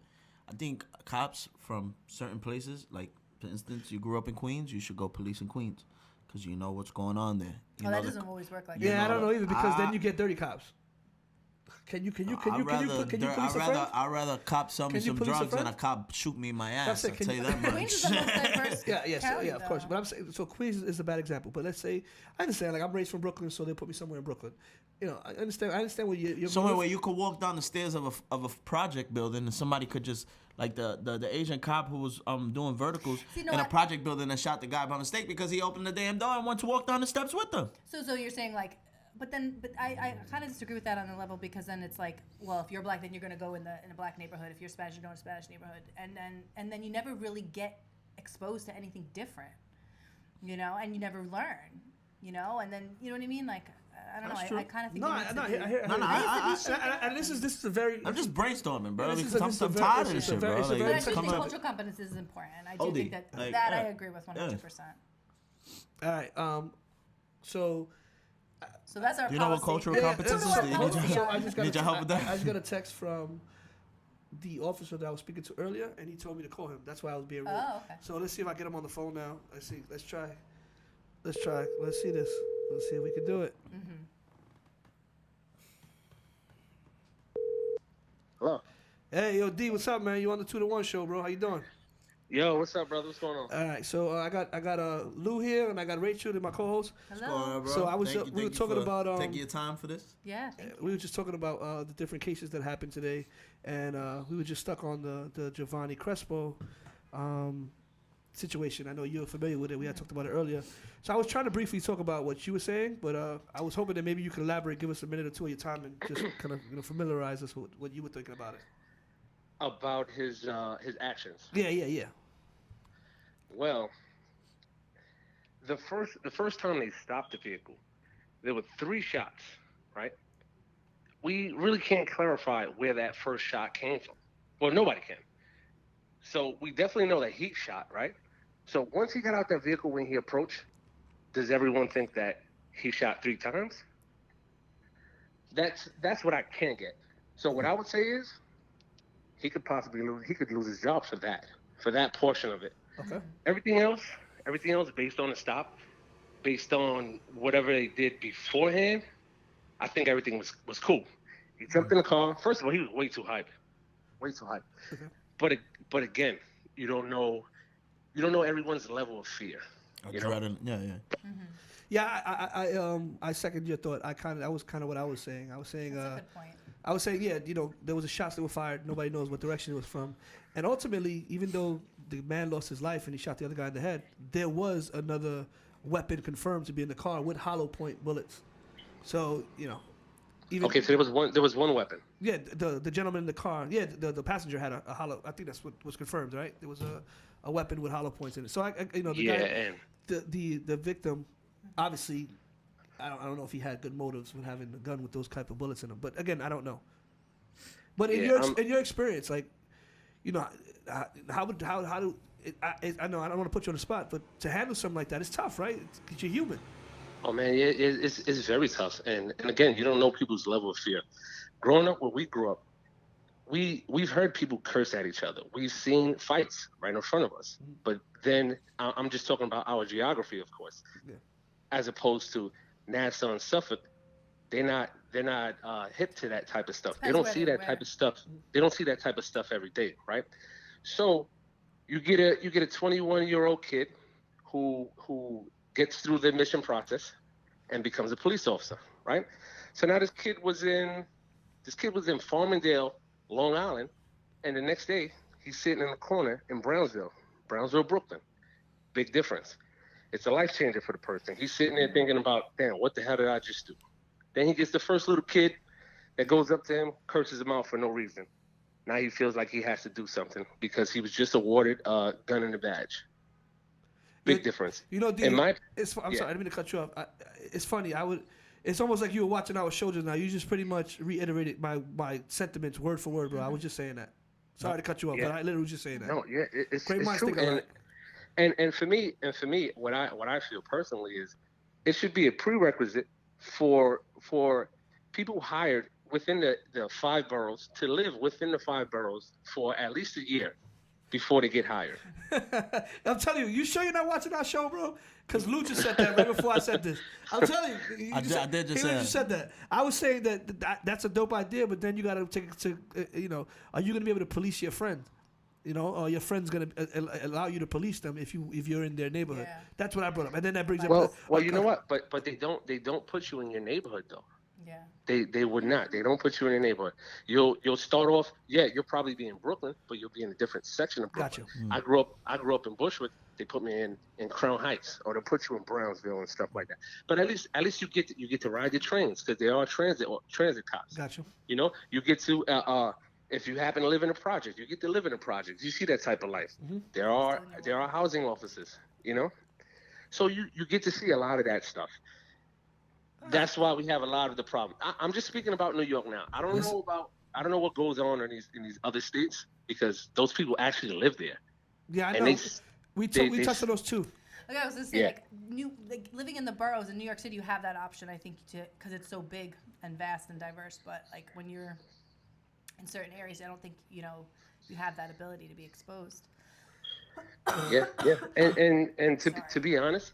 I think cops from certain places, like for instance, you grew up in Queens, you should go police in Queens. Because you know what's going on there. That doesn't always work like that. Yeah, I don't know either because then you get dirty cops. Can you police a friend? I'd rather a cop sell me some drugs than a cop shoot me in my ass. I'll tell you that much. Queens is the most diverse county, of course. But I'm saying, so Queens is a bad example. But let's say, I understand, like I'm raised from Brooklyn, so they put me somewhere in Brooklyn. I understand what you're somewhere where you could walk down the stairs of a project building and somebody could just, like the Asian cop who was doing verticals in a project building and shot the guy by mistake because he opened the damn door and went to walk down the steps with them. So you're saying like, but I kind of disagree with that on the level because then it's like, well, if you're black, then you're gonna go in a black neighborhood. If you're Spanish, you go in a Spanish neighborhood, and then you never really get exposed to anything different, and you never learn. you know, and then you know what I mean. Like I don't That's know. true. I kind of think No, it needs no, to be. I hear. I And this is a very. I'm just brainstorming, bro. Yeah, Because this I'm is a very- tired of it's this a shit, very- bro. it's a Like, very- But I it's do think coming up. cultural competence is important. I do OD. think that Like, that I yeah. agree with 100%. All right. So. So that's our You know what policy. cultural Yeah, competence yeah, is? yeah. Need your- So I just got Need your help with that? I just got a text from the officer that I was speaking to earlier, and he told me to call him. That's why I was being rude. Oh, okay. So let's see if I get him on the phone now. Let's see. Let's try. Let's try. Let's see this. Let's see if we can do it. Hello. Hey, yo, D, what's up, man? You on the 2 to 1 show, bro? How you doing? Yo, what's up, brother? What's going on? All right, so I got Lou here, and I got Rachel, my co-host. What's going Hello. on, bro? So I was- Thank you- we were thank you talking for about, taking your time for this. Yeah. Thank you. We were just talking about the different cases that happened today, and we were just stuck on the Giovanni Crespo situation. I know you're familiar with it. We had talked about it earlier. So I was trying to briefly talk about what you were saying, but I was hoping that maybe you could elaborate, give us a minute or two of your time, and just kind of familiarize us with what you were thinking about it. About his actions. Yeah. Well, the first time they stopped the vehicle, there were 3 shots, right? We really can't clarify where that first shot came from. Well, nobody can. So we definitely know that he shot, right? So once he got out that vehicle, when he approached, does everyone think that he shot 3 times? That's what I can't get. So what I would say is, he could possibly lose his job for that portion of it. Okay. Everything else based on the stop, based on whatever they did beforehand, I think everything was cool. He jumped in the car. First of all, he was way too hype. Okay. But again, you don't know everyone's level of fear. You know? Yeah, I second your thought. That was kind of what I was saying. I was saying, That's a good point. I was saying, yeah, there was a shots that were fired. Nobody knows what direction it was from, and ultimately, even though the man lost his life and he shot the other guy in the head, there was another weapon confirmed to be in the car with hollow point bullets. So even Okay, so there was one weapon. yeah, the gentleman in the car, yeah, the passenger had a hollow. I think that's what was confirmed, right? There was a weapon with hollow points in it. So the Yeah, guy, and the victim, obviously, I don't know if he had good motives with having a gun with those type of bullets in them. But again, I don't know. But in your experience, like, how do I know I don't want to put you on the spot, but to handle something like that, it's tough, right? Because you're human. oh man, it's very tough. And again, you don't know people's level of fear. Growing up where we grew up, we've heard people curse at each other. We've seen fights right in front of us. But then I'm just talking about our geography, of course, as opposed to Nassau and Suffolk. They're not hip to that type of stuff. They don't see that type of stuff. They don't see that type of stuff every day, right? So you get a 21-year-old kid who gets through the admission process and becomes a police officer, right? So now this kid was in Farmingdale, Long Island, and the next day he's sitting in the corner in Brownsville, Brooklyn. Big difference. It's a life changer for the person. He's sitting there thinking about, damn, what the hell did I just do? Then he gets the first little kid that goes up to him, curses him out for no reason. Now he feels like he has to do something because he was just awarded a gun and a badge. Big difference. I'm Yeah. sorry, I didn't mean to cut you off. It's funny. It's almost like you were watching our show just now. You just pretty much reiterated my sentiments word for word, bro. I was just saying that. Sorry to cut you off, but I literally was just saying that. No, yeah, it's Great minds true. think alike. And for me, what I feel personally is, it should be a prerequisite for people hired within the 5 boroughs to live within the 5 boroughs for at least a year before they get hired. I'm telling you, you sure you're not watching our show, bro? Because Lou just said that right before I said this. I'm telling you. I did just say that. He just said that. I was saying that's a dope idea, but then you got to take it to, are you going to be able to police your friend? Or your friend's going to allow you to police them if you're in their neighborhood. Yeah. That's what I brought up. And then that brings up... Well, you know what? But they don't put you in your neighborhood, though. Yeah. They would not. They don't put you in a neighborhood. You'll start off. Yeah, you'll probably be in Brooklyn, but you'll be in a different section of Brooklyn. Gotcha. I grew up in Bushwick. They put me in Crown Heights, or they put you in Brownsville and stuff like that. But at least you get to ride the trains, because there are transit cops. Gotcha. You get to if you happen to live in a project, you get to live in a project. You see that type of life. Mm-hmm. There are housing offices. So you get to see a lot of that stuff. That's why we have a lot of the problem. I'm just speaking about New York now. I don't know what goes on in these other states because those people actually live there. Yeah, I And know. We touched on those too. Like I was gonna say, like living in the boroughs in New York City, you have that option, I think, because it's so big and vast and diverse. But like when you're in certain areas, I don't think you have that ability to be exposed. Yeah. And to be honest,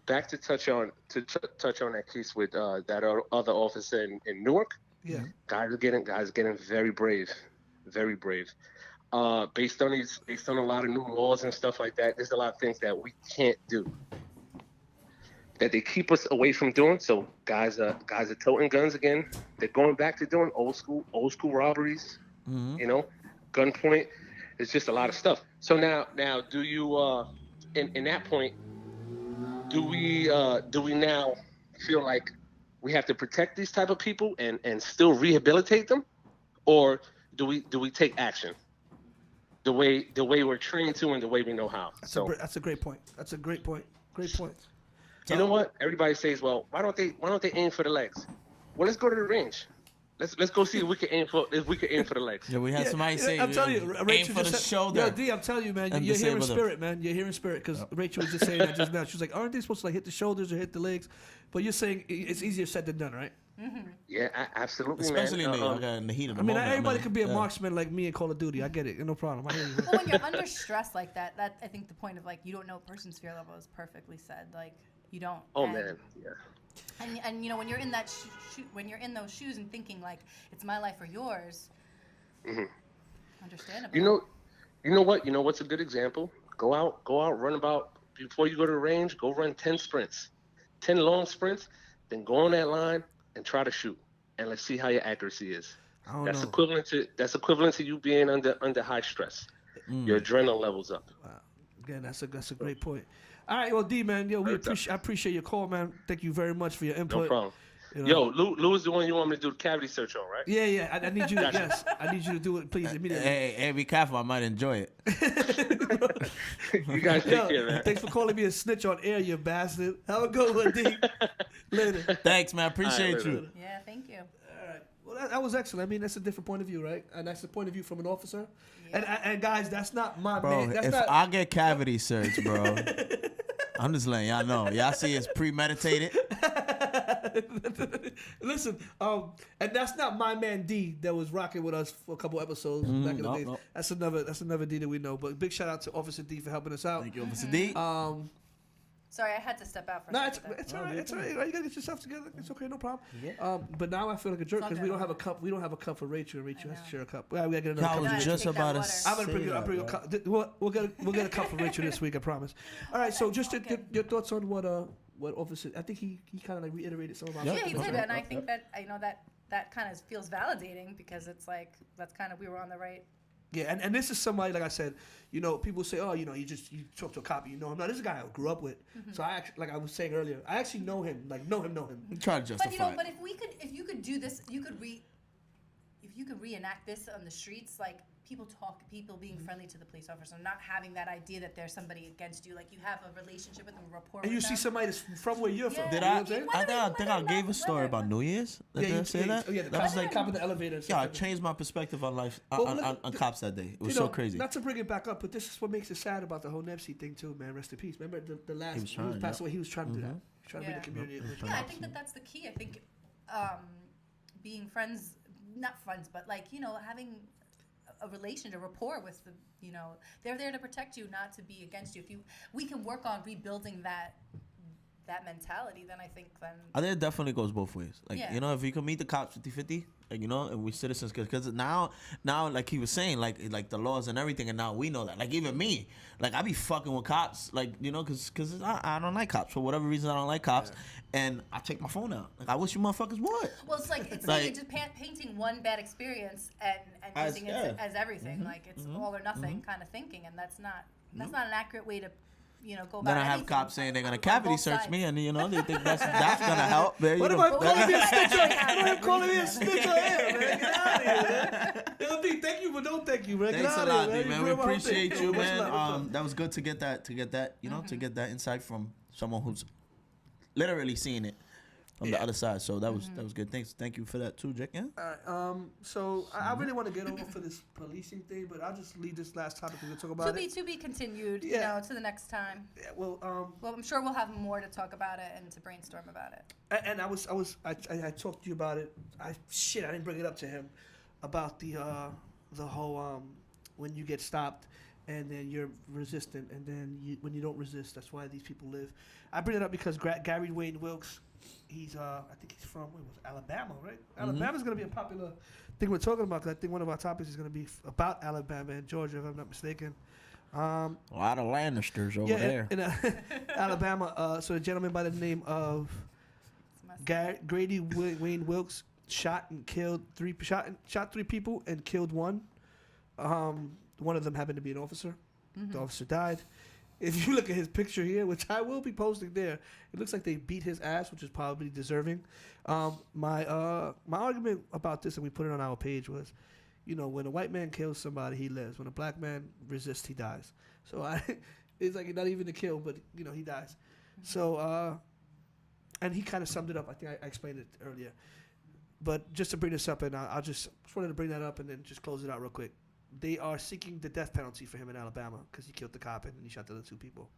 back to touch on that case with that other officer in Newark. Yeah, guys are getting very brave, very brave. Based on a lot of new laws and stuff like that, there's a lot of things that we can't do that they keep us away from doing. So guys are toting guns again. They're going back to doing old school robberies. Mm-hmm. Gunpoint. It's just a lot of stuff. So now, do you in that point, do we now feel like we have to protect these type of people and still rehabilitate them, or do we take action the way we're trained to and the way we know how? That's a great point. That's a great point. Great point. You know what? Everybody says, well, why don't they aim for the legs? Well, let's go to the range. Let's go see if we can aim for the legs. Yeah, we had somebody say, I'm telling you, aim Rachel for the just said, shoulder. Yo, D, I'm telling you, man, you're hearing spirit, man. You're hearing spirit because Rachel was just saying that just now. She was like, aren't they supposed to like hit the shoulders or hit the legs? But you're saying it's easier said than done, right? Mm-hmm. Yeah, absolutely, especially man. in the heat of the I mean, moment. everybody could be a marksman like me in Call of Duty. I get it, no problem. I hear you. Well, when you're under stress like that, I think the point of like you don't know a person's fear level is perfectly said. Like you don't. Oh man, yeah. And when you're in that when you're in those shoes and thinking like it's my life or yours, understandable. You know what? You know what's a good example? Go out, run about before you go to the range. Go run 10 sprints, 10 long sprints, then go on that line and try to shoot, and let's see how your accuracy is. That's equivalent to you being under high stress. Your adrenaline levels up. Wow. Again, that's a great point. All right, well, D, man, I appreciate your call, man. Thank you very much for your input. No problem. Yo, Lou is the one you want me to do the cavity search on, right? Yeah. I need you. Yes, I need you to do it, please, immediately. Hey, be careful. I might enjoy it. You guys take care, man. Thanks for calling me a snitch on air, you bastard. Have a good one, D. Later. Thanks, man. Appreciate you. Yeah, thank you. All right. Well, that was excellent. I mean, that's a different point of view, right? And that's the point of view from an officer. Yeah. And guys, that's not my man. That's if I get cavity search, bro, I'm just letting y'all know. Y'all see it's premeditated. Listen, and that's not my man D that was rocking with us for a couple episodes back in the days. No. That's another D that we know. But big shout out to Officer D for helping us out. Thank you, Officer D. Sorry, I had to step out for a second. It's all right. It's all right. You gotta get yourself together. It's okay, no problem. Yeah. But now I feel like a jerk because we don't have a cup. We don't have a cup for Rachel. Rachel has to share a cup. Well, we gotta get another cup. I was just about to say I'm gonna bring a cup. We'll get a cup for Rachel this week. I promise. All right. So just your thoughts on what Officer? I think he kind of like reiterated some of our. Yeah, he did, and I think that that kind of feels validating because it's like that's kind of we were on the right. Yeah, and this is somebody, like I said, people say, oh, you talk to a cop, you know him. No, this is a guy I grew up with. Mm-hmm. So I actually, like I was saying earlier, I actually know him. Like, know him. You try to justify But if you could do this, if you could reenact this on the streets, like people being friendly to the police officer, not having that idea that there's somebody against you, like you have a relationship with them, a rapport and with you see somebody that's from where you're from. Yeah. Did I think I gave a story about New Year's? Did I say that? Yeah, that was like cop in the elevator. Yeah, I changed my perspective on life on cops that day. It was so crazy. Not to bring it back up, but this is what makes it sad about the whole Nipsey thing too, man. Rest in peace. Remember the last he was passed away. He was trying to do that. He was trying to bring the community. Yeah, I think that's the key. I think being friends, not friends, but like having a relation, a rapport with the, they're there to protect you, not to be against you. We can work on rebuilding that mentality, then I think think it definitely goes both ways. Like, if you can meet the cops 50-50, like, and we citizens, because now, like he was saying, like the laws and everything, and now we know that. Like, even me, like, I be fucking with cops, like, because I don't like cops. For whatever reason, I don't like cops. Yeah. And I take my phone out. Like, I wish you motherfuckers would. Well, it's like just painting one bad experience and using it as everything. Like, it's all or nothing kind of thinking, and that's not an accurate way to go about Then I have cops saying they're gonna cavity search me, and they think that's gonna help. Man. What am I calling me a snitch? What am I calling me a snitch on air, man? Get out of here, man. Thank you, but don't thank you, man. Thanks a lot, man. We appreciate you, man. That was good to get that, to get that insight from someone who's literally seeing it from the other side. So that was good. Thank you for that too, Jack. Yeah. So I really want to get over for this policing thing, but I'll just leave this last topic. We're gonna talk about To be continued. Yeah. You know, to the next time. Yeah, well, I'm sure we'll have more to talk about it and to brainstorm about it. and I talked to you about it. I didn't bring it up to him about the whole when you get stopped and then you're resistant, and then when you don't resist, that's why these people live. I bring it up because Gary Wayne Wilkes, he's I think he's from Alabama, right? Alabama's gonna be a popular thing we're talking about, because I think one of our topics is gonna be about Alabama and Georgia, if I'm not mistaken. A lot of Lannisters over there. In Alabama. So a gentleman by the name of Grady Wayne Wilkes shot three people and killed one. One of them happened to be an officer. The officer died. If you look at his picture here, which I will be posting there, it looks like they beat his ass, which is probably deserving. My argument about this, and we put it on our page, was, when a white man kills somebody, he lives. When a black man resists, he dies. So it's like not even a kill, but he dies. So and he kind of summed it up. I think I explained it earlier. But just to bring this up, and I just wanted to bring that up and then just close it out real quick. They are seeking the death penalty for him in Alabama because he killed the cop and he shot the other two people.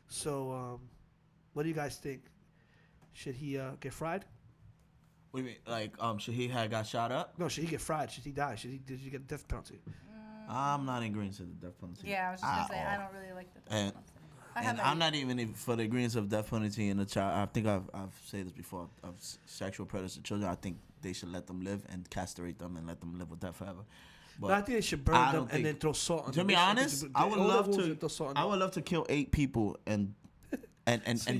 So, what do you guys think? Should he get fried? What do you mean? Like, should he have got shot up? No, should he get fried? Should he die? Did he get a death penalty? I'm not in agreement to the death penalty. Yeah, I was just gonna say I don't really like the death penalty. And I'm not even for the agreement of death penalty in a child. I think I've said this before. Of sexual predators to children, I think they should let them live and castrate them and let them live with that forever. But I think they should burn them and then throw salt on them. To be honest, I would love to kill 8 people and So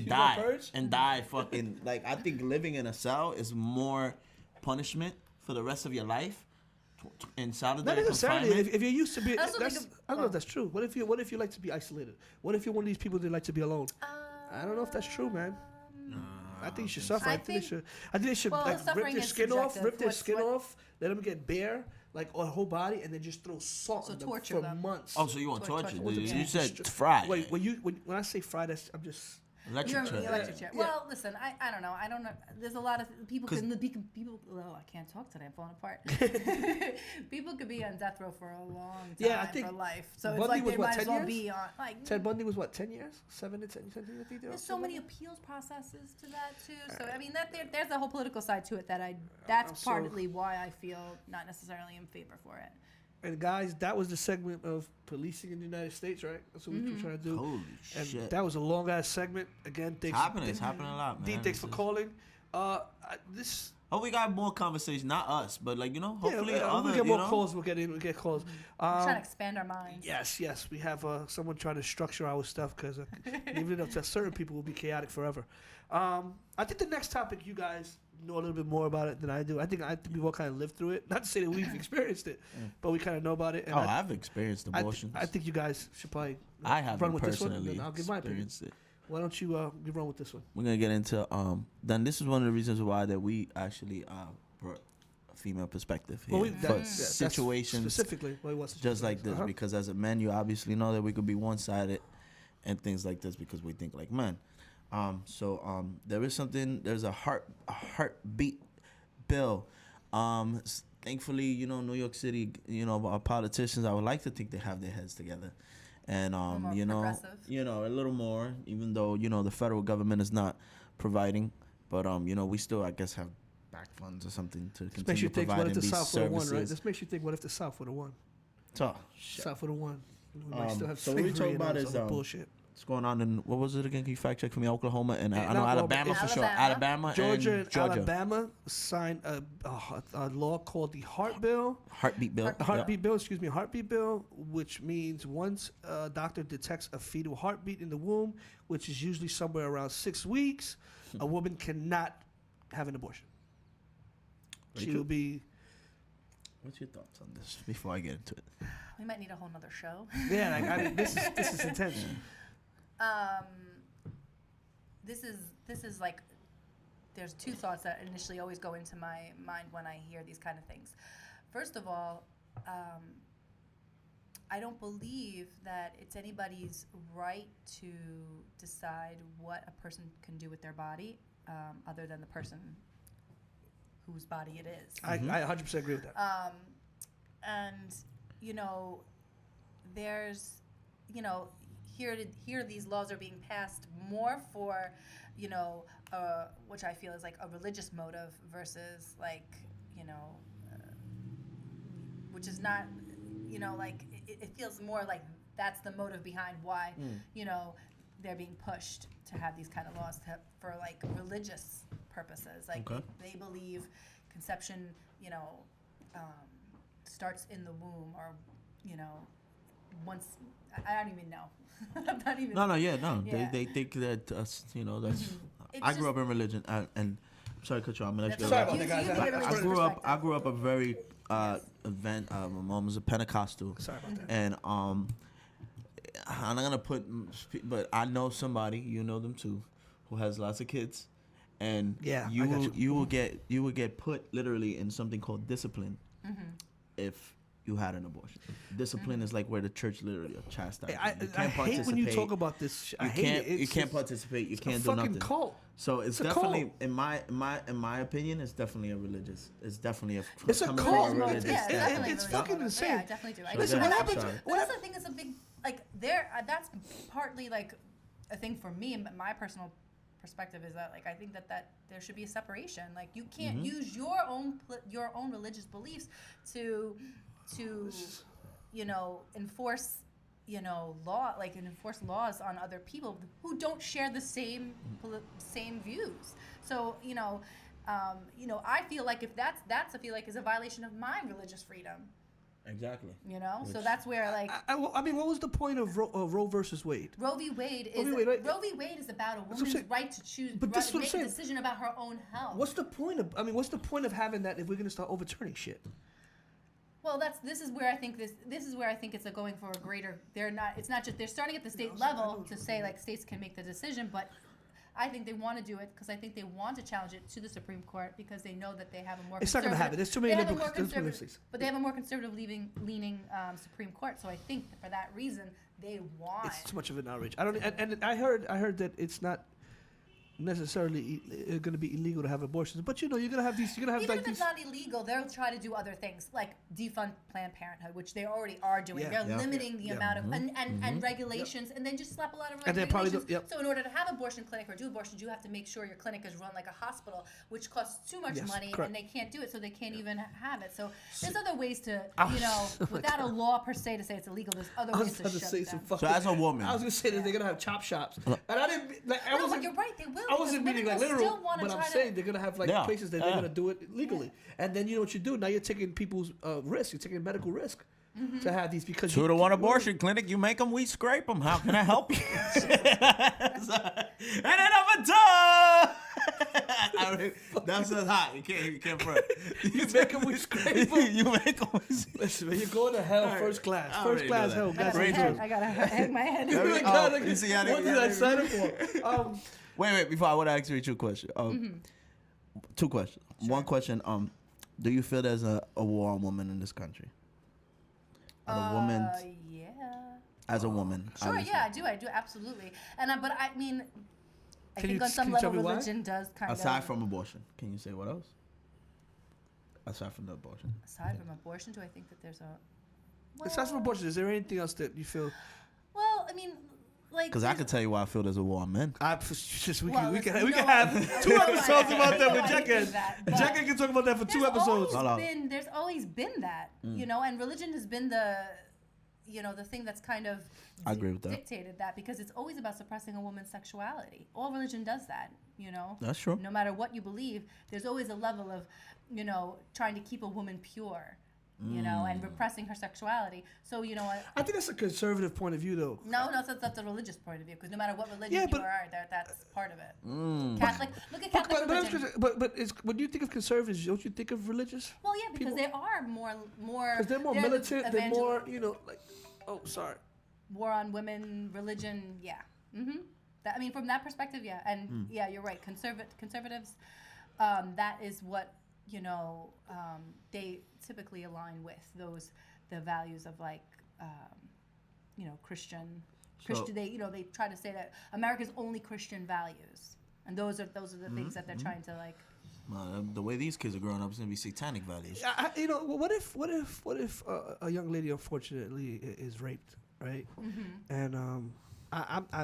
die fucking. Like, I think living in a cell is more punishment for the rest of your life in solitary Not necessarily. confinement. If you're used to be, I also I think don't know if that's true. What if you like to be isolated? What if you're one of these people that like to be alone? I don't know if that's true, man. I think you should suffer. I think they should well, like rip their skin off, off. let them get bare, like a whole body, and then just throw salt on them for months. Oh, so you want torture? Torture. You said fried. Wait, when I say fried, I'm just. Electric chair. Electric chair. Well, listen, I don't know. There's a lot of people. Oh, I can't talk today. I'm falling apart. People could be on death row for a long time. I think for life. So Bundy it's like they was, might as 10 well years? be on. Like Ted Bundy was 10 years? 7 to 10 years? I think there's so many appeals processes to that too. So I mean, there's a whole political side to it that's partly why I feel not necessarily in favor for it. And guys, that was the segment of policing in the United States, right? That's what we were trying to do. Holy and shit. that was a long ass segment. Again, thanks. It's happening a lot, man. D, thanks for calling. This. Oh, we got more conversation, not us, but hopefully we get more calls. We'll get calls. We're trying to expand our minds. Yes. We have someone trying to structure our stuff because leaving it up to certain people will be chaotic forever. I think the next topic, you guys know a little bit more about it than I do. I think we've all kind of lived through it. Not to say that we've experienced it, but we kind of know about it. And I've experienced abortions. I think you guys should probably I haven't run with personally this one. I'll give my opinion. experienced it. Why don't you run with this one? We're gonna get into then this is one of the reasons why that we actually brought a female perspective here for situations specifically just like this, because as a man you obviously know that we could be one-sided and things like this because we think like men. There's a heartbeat bill. Thankfully, New York City, our politicians, I would like to think they have their heads together. And a little more, even though the federal government is not providing, but we still, I guess, have back funds or something to continue providing these services. Right? This makes you think, what if the South would have won? Oh, shit. South would have won. We might still have so what we talking about is bullshit. What's going on in, what was it again? Can you fact check for me? Oklahoma and I know Alabama for sure. Alabama, Georgia, and Georgia. Alabama signed a law called the Heartbeat Bill, which means once a doctor detects a fetal heartbeat in the womb, which is usually somewhere around 6 weeks, a woman cannot have an abortion. She will be. What's your thoughts on this before I get into it? We might need a whole nother show. Yeah, this is intense. This is like, there's two thoughts that initially always go into my mind when I hear these kind of things. First of all, I don't believe that it's anybody's right to decide what a person can do with their body, other than the person whose body it is. I 100% agree with that. And there's, here these laws are being passed more for, which I feel is like a religious motive versus like, which is not, like it feels more like that's the motive behind why, they're being pushed to have these kind of laws for like religious purposes. Like they believe conception, starts in the womb, or once I don't even know. I'm not even. No. Yeah. They think that that's. I grew up in religion, and I'm sorry to cut you off. I'm gonna let you Sorry go. about that, guys. I grew up a very event. My mom was a Pentecostal. Sorry about that. And I'm not gonna put, but I know somebody, you know them too, who has lots of kids, and you will get put literally in something called discipline if you had an abortion. Discipline is like where the church literally chastises. I hate when you talk about this. I hate it. You can't participate. You can't do fucking nothing. Cult. So it's definitely, in my opinion, it's definitely a religious. It's definitely a. It's a coming cult. from a religious standpoint. It's fucking insane. Yeah, I definitely do. Listen, what happens? But that's the thing. It's a big like there. That's partly like a thing for me. My personal perspective is that like I think that there should be a separation. Like you can't use your own religious beliefs to enforce enforce laws on other people who don't share the same views. So I feel like if that's I feel like is a violation of my religious freedom. Exactly. So that's where like I mean, what was the point of Roe versus Wade? Roe v. Wade is about a woman's right to choose, but right this to is what make I'm a saying. decision about her own health. What's the point of having that if we're gonna start overturning shit? Well, this is where I think it's going for a greater. It's not just they're starting at the state level to say like states can make the decision, but I think they want to do it because I think they want to challenge it to the Supreme Court because they know that they have a more. It's not gonna happen. There's too many liberals. But they have a more conservative leaning Supreme Court, so I think that for that reason they want. It's too much of an outrage. I don't. And I heard that it's not necessarily going to be illegal to have abortions, but you're gonna have these. You're gonna have even like if it's not illegal, they'll try to do other things like defund Planned Parenthood, which they already are doing. They're limiting the amount of and regulations, and then just slap a lot of regulations. So in order to have abortion clinic or do abortions, you have to make sure your clinic is run like a hospital, which costs too much money, correct. and they can't do it, so they can't even have it. So there's other ways to, without a law per se to say it's illegal, there's other ways to shut it down. So as a woman, I was gonna say that they're gonna have chop shops, and I didn't. Like, No, but you're right, they will. I wasn't meaning like literal, but I'm saying they're gonna have like Yeah. places that they're gonna do it legally, and then you know what you do? Now you're taking people's risk. You're taking medical risk to have these because 2 to 1 abortion clinic. You make them, we scrape them. How can I help you? And another time. That's just hot. You can't front. You make them, we scrape them. You make them. Listen, man, you're going to hell first class. First class hell. That's I gotta hang my head. You see how what did I sign up for? Wait. Before I want to ask you 2 questions. 2 questions. Sure. 1 question. Do you feel there's a war on women in this country? A woman. Yeah. As a woman. Sure. obviously. Yeah, I do absolutely. And but I mean, I Can think you- on some can you tell level me why? religion does kind of. Aside from abortion, can you say what else? Aside from the abortion. Aside from abortion, do I think that there's a? Well, Aside from abortion, is there anything else that you feel? Well, I mean, like. Because I can tell you why I feel there's a war on men. We Well, can listen, have 2 episodes about that with I Jack. agree with that, but Jack can talk about that for 2 episodes. There's always been that, and religion has been the thing that's kind of I agree with that. dictated that because it's always about suppressing a woman's sexuality. All religion does that, That's true. No matter what you believe, there's always a level of, trying to keep a woman pure, and repressing her sexuality. So, I think that's a conservative point of view, though. No, that's a religious point of view because no matter what religion you are, that's part of it. Catholic, look at Catholic religion. But when you think of conservatives, don't you think of religious? Well, yeah, because they are more. Because they're more militant. They're more, like. Oh, sorry. War on women, religion, yeah. I mean, from that perspective, yeah, and yeah, you're right. Conservatives, that is what they typically align with the values of like Christian. So- They try to say that America's only Christian values, and those are the things that they're trying to like. The way these kids are growing up is gonna be satanic values. What if a young lady unfortunately is raped, right? And I'm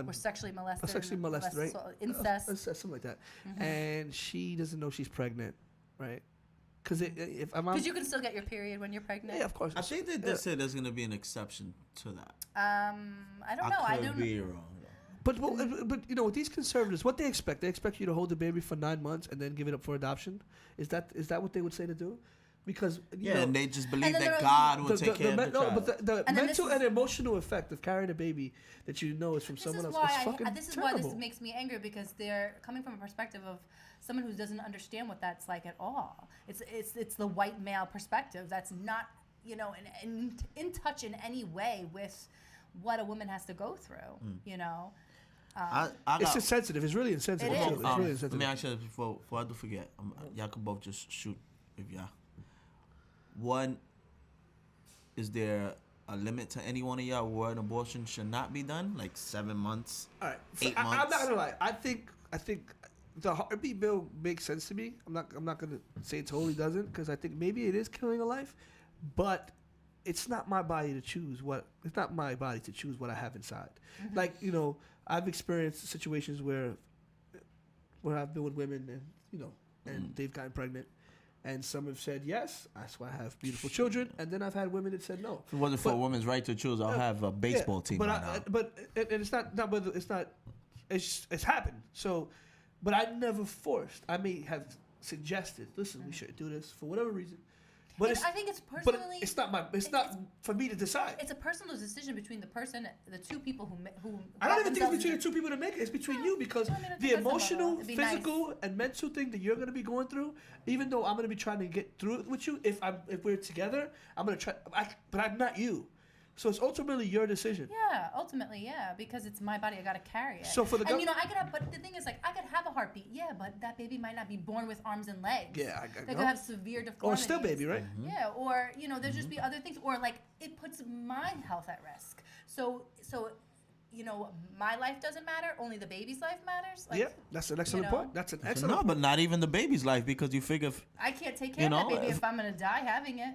Or sexually molested. right? Incest. Something like that. And she doesn't know she's pregnant, right? Because Because you can still get your period when you're pregnant. yeah, of course. I think that they said there's gonna be an exception to that. I don't know. I I could don't. be wrong. But with these conservatives, what they expect you to hold the baby for 9 months and then give it up for adoption. Is that what they would say to do? Because and they just believe then that God will take care of the child. But the And then mental this is- and emotional effect of carrying a baby that you know is from someone else is fucking This is terrible. why this makes me angry, because they're coming from a perspective of someone who doesn't understand what that's like at all. It's the white male perspective that's not in touch in any way with what a woman has to go through. It's insensitive. It's really insensitive. It too. is. It's really Let insensitive. me ask you this before I do forget. Y'all can both just shoot if y'all. One, is there a limit to any one of y'all where an abortion should not be done? Like 7 months? All right, 8 I'm months? not gonna lie. I think the heartbeat bill makes sense to me. I'm not gonna say it totally doesn't, because I think maybe it is killing a life, but it's not my body to choose what. It's not my body to choose what I have inside. Like I've experienced situations where I've been with women and they've gotten pregnant. And some have said yes, that's why I have beautiful children. And then I've had women that said no. If it wasn't for a woman's right to choose, I'll have a baseball team but right now. But it's it's happened. So, but I never forced. I may have suggested, listen, we shouldn't do this for whatever reason. But I think it's but personally. it's not it's for me to decide. It's a personal decision between the two people who. I don't even think it's between the two people to make it. It's between you, because I mean, the it's emotional, it'd be physical, and mental thing that you're gonna be going through. Even though I'm gonna be trying to get through it with you, if we're together, I'm gonna try. But I'm not you, so it's ultimately your decision. Yeah, ultimately, yeah, because it's my body. I gotta carry it. So for the and I could have, but the thing is, like, I could have a heartbeat, yeah, but that baby might not be born with arms and legs. Yeah, they could have severe deformities. Or still baby, right? Yeah, or there'd just be other things, or like it puts my health at risk. So my life doesn't matter. Only the baby's life matters. Like, Yeah, that's an excellent point. That's an So excellent. no, but not even the baby's life, because you figure I can't take care of that baby if I'm gonna die having it.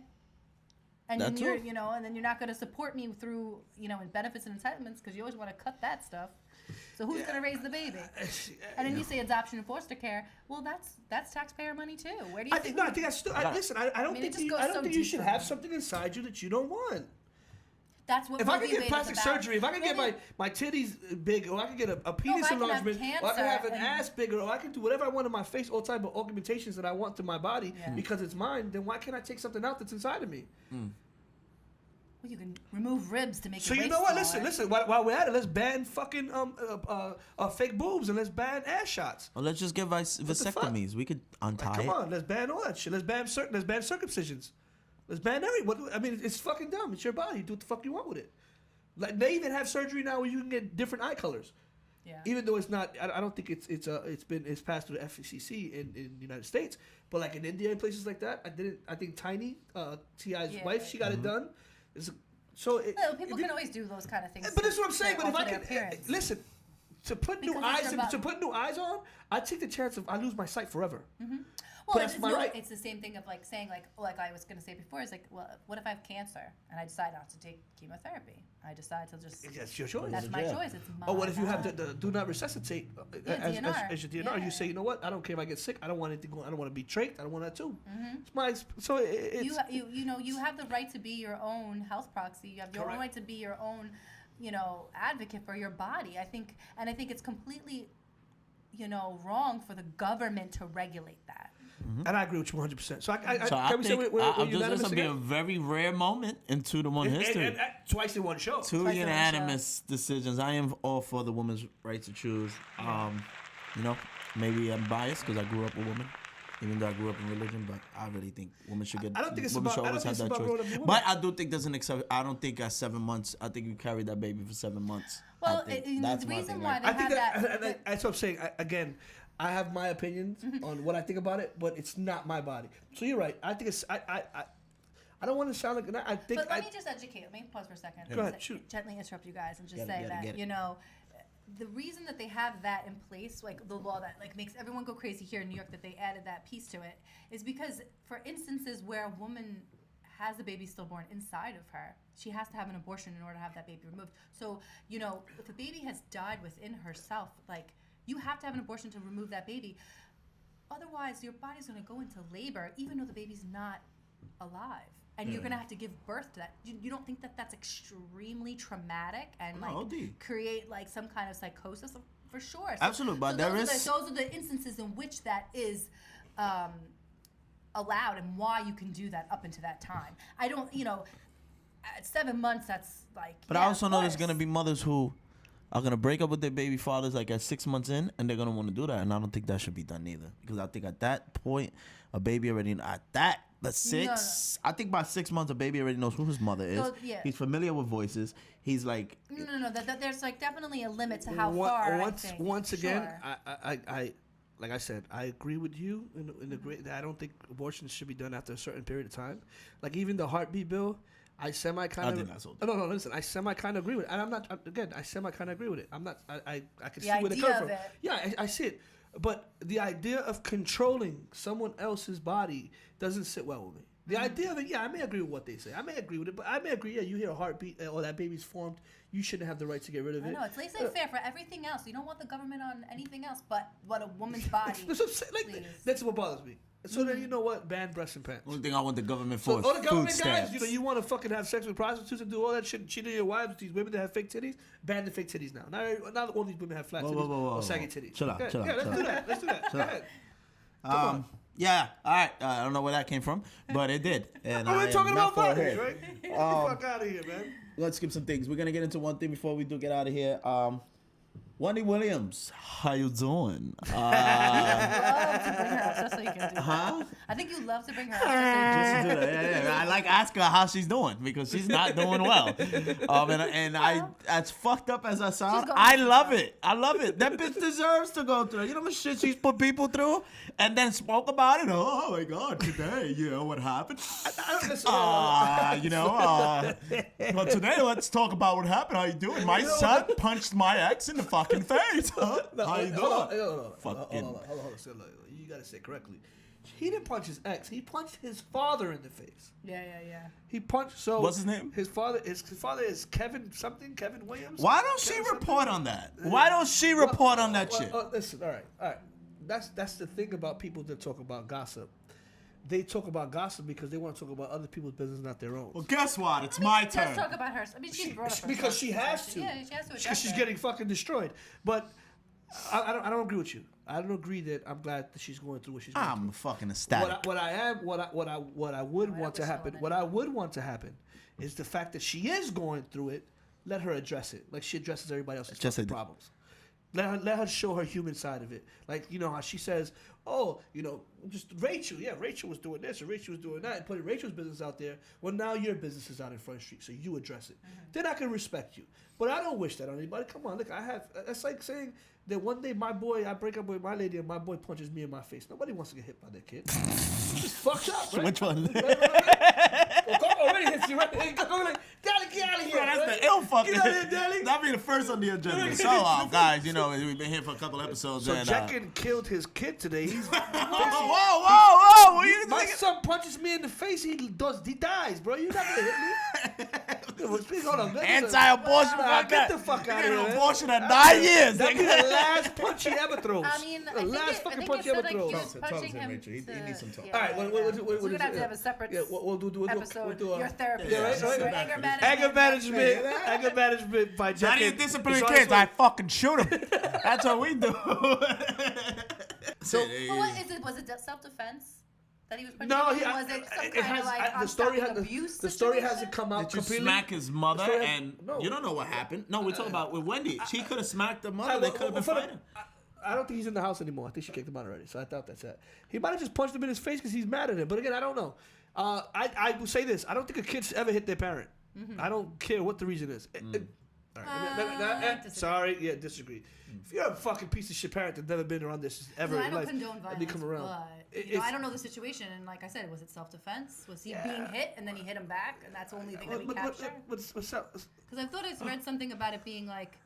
And then That's you're, all. and then you're not going to support me through, in benefits and entitlements, because you always want to cut that stuff. So who's going to raise the baby? And then you say adoption and foster care. Well, that's taxpayer money too. Where do you I think that's still. Listen, I don't think you should have something inside you that you don't want. That's what. If I could get plastic surgery, if I could get my titties big, or I could get a penis enlargement, or I could have an ass bigger, or I could do whatever I want in my face, all type of augmentations that I want to my body because it's mine, then why can't I take something out that's inside of me? Well, you can remove ribs to make. So your you know what? waist Listen. While we're at it, let's ban fucking fake boobs and let's ban ass shots. Well, let's just give vasectomies. We could untie Come it. on, let's ban all that shit. Let's ban circumcisions. Let's ban I mean, it's fucking dumb. It's your body. You do what the fuck you want with it. Like, they even have surgery now where you can get different eye colors. Yeah. Even though it's not, I don't think it's passed through the FCC in the United States, but like in India and places like that, I think Tiny, T.I.'s wife, she got it done. People can always do those kind of things. But that's what I'm saying. But if I can, can, listen, to put new eyes on, I take the chance of I lose my sight forever. Mm-hmm. Well, that's my right. It's the same thing of like saying like I was gonna say before, is like, well, what if I have cancer and I decide not to take chemotherapy? I decide to just. That's your choice. That's my choice. It's my. Or what if you have the do not resuscitate as your DNR? Yeah. You say, you know what? I don't care if I get sick. I don't want anything going. I don't want to be trached. I don't want that too. Mm-hmm. It's my you have the right to be your own health proxy. You have your own right to be your own, advocate for your body. I think it's completely, wrong for the government to regulate that. Mm-hmm. And I agree with you 100%. So I think this will be a very rare moment in 2 to 1 history. And twice in one show. 2 unanimous decisions. I am all for the woman's right to choose. Maybe I'm biased because I grew up a woman, even though I grew up in religion. But I really think women should get. I don't think it's women about. should always have that choice. But I do think there's an exception. I don't think at 7 months. I think you carried that baby for 7 months. Well, the reason why they have that. That's what I'm saying. Again, I have my opinions on what I think about it, but it's not my body. So you're right. I think it's I don't want to sound like I think. But let me just educate. Let me pause for a second. Go ahead, shoot. Gently interrupt you guys and just Get it, say get it, that get it. you know, the reason that they have that in place, like the law that like makes everyone go crazy here in New York, that they added that piece to it, is because for instances where a woman has a baby stillborn inside of her, she has to have an abortion in order to have that baby removed. So, you know, if a baby has died within herself, like, you have to have an abortion to remove that baby. Otherwise, your body's going to go into labor, even though the baby's not alive. And you're going to have to give birth to that. You don't think that that's extremely traumatic and, create, like, some kind of psychosis? For sure. So, Absolutely, but those are the instances in which that is... allowed and why you can do that up into that time. I don't, you know, at 7 months, that's like. But I also know there's gonna be mothers who are gonna break up with their baby fathers like at 6 months in, and they're gonna want to do that, and I don't think that should be done either, because I think at that point, a baby already I think by 6 months, a baby already knows who his mother is. So, yeah. He's familiar with voices. He's like. No. There's like definitely a limit to how far. Once again, sure. I like I said, I agree with you in the that I don't think abortions should be done after a certain period of time. Like even the heartbeat bill, I think that's so. No, listen, I semi kind of agree with it, and I'm not I semi kind of agree with it. I'm not. I can see where they come from. Yeah, I see it, but the idea of controlling someone else's body doesn't sit well with me. The idea of it, I may agree with what they say. I may agree with it, but I may agree, you hear a heartbeat or that baby's formed, you shouldn't have the right to get rid of it. I know, it's laissez-faire for everything else. You don't want the government on anything else but a woman's body. That's what bothers me. So then you know what? Ban breasts and pants. Only thing I want the government for is all the government food guys, stamps. you want to fucking have sex with prostitutes and do all that shit, cheating your wives, these women that have fake titties, ban the fake titties now. Not all these women have flat titties or saggy titties. Chill out. Let's do that. Let's do that. Go ahead. Come on. Yeah, all right. I don't know where that came from, but it did. And we're talking about violence, right? Get the fuck out of here, man. Let's skip some things. We're gonna get into one thing before we do get out of here. Wendy Willams, how you doing? You love to bring her up just so you can do that. I think you love to bring her up just so you can do that. Yeah. I like asking her how she's doing because she's not doing well. And I, as fucked up as I sound, I love it. I love it. That bitch deserves to go through. You know what shit she's put people through, and then spoke about it. Oh my God, today, you know what happened? Well, today let's talk about what happened. How you doing? My son punched my ex in the fucking face. How you doing? Hold on. You gotta say it correctly. He didn't punch his ex. He punched his father in the face. Yeah. He punched. So what's his name? His father is Kevin Williams. Why don't she report on that? Why don't she report on that shit? Listen, all right. That's the thing about people that talk about gossip. They talk about gossip because they want to talk about other people's business, not their own. Well, guess what? It's my turn. Let's talk about her. I mean, she's grown up because she has to. Yeah, she has to. Because she's getting fucking destroyed. But I don't agree with you. I don't agree that I'm glad that she's going through what she's going through. I'm fucking ecstatic. What I would want to happen is the fact that she is going through it. Let her address it, like she addresses everybody else's problems. Let her show her human side of it. Like, you know how she says, oh, you know, just Rachel. Yeah, Rachel was doing this or Rachel was doing that and putting Rachel's business out there. Well, now your business is out in Front Street, so you address it. Then I can respect you. But I don't wish that on anybody. Come on, look, that's like saying that one day I break up with my lady and my boy punches me in my face. Nobody wants to get hit by that kid. It's fucked up, right? Which one? Already hits you right there. Daddy, get out of here. That's the ill fucking. Get out of here, Daddy. That'll be the first on the agenda. So, guys, you know, we've been here for a couple episodes. So, Jekin killed his kid today. He's whoa. What are you My son punches me in the face. He dies, bro. You're not going to hit me. Hold on. Anti-abortion. Get the fuck out of here. Abortion at 9 years. That'll be the last punch he ever throws. I mean, the last fucking punch he ever throws. Talk to him, Rachel. He needs some talk. All right, we're gonna have to have a separate episode. Your therapist, anger management by Jekin. How do you discipline kids? I fucking shoot them. That's what we do. So, what is it? Was it self-defense? That he was punching no, was it some kind of like abuse? The story hasn't come out completely. Did you smack his mother? You don't know what happened. No, we're talking about with Wendy. She could have smacked the mother. They could have been fighting. I don't think he's in the house anymore. I think she kicked him out already. So I thought that's it. He might have just punched him in his face because he's mad at him. But again, I don't know. I will say this. I don't think a kid should ever hit their parent. I don't care what the reason is. All right. Sorry, disagree. If you're a fucking piece of shit parent that's never been around this ever I in don't life, condone violence, and you come around. but I don't know the situation. And like I said, was it self-defense? Was he being hit and then he hit him back, and that's the only thing that we captured? What's up? Because I thought I read something about it being like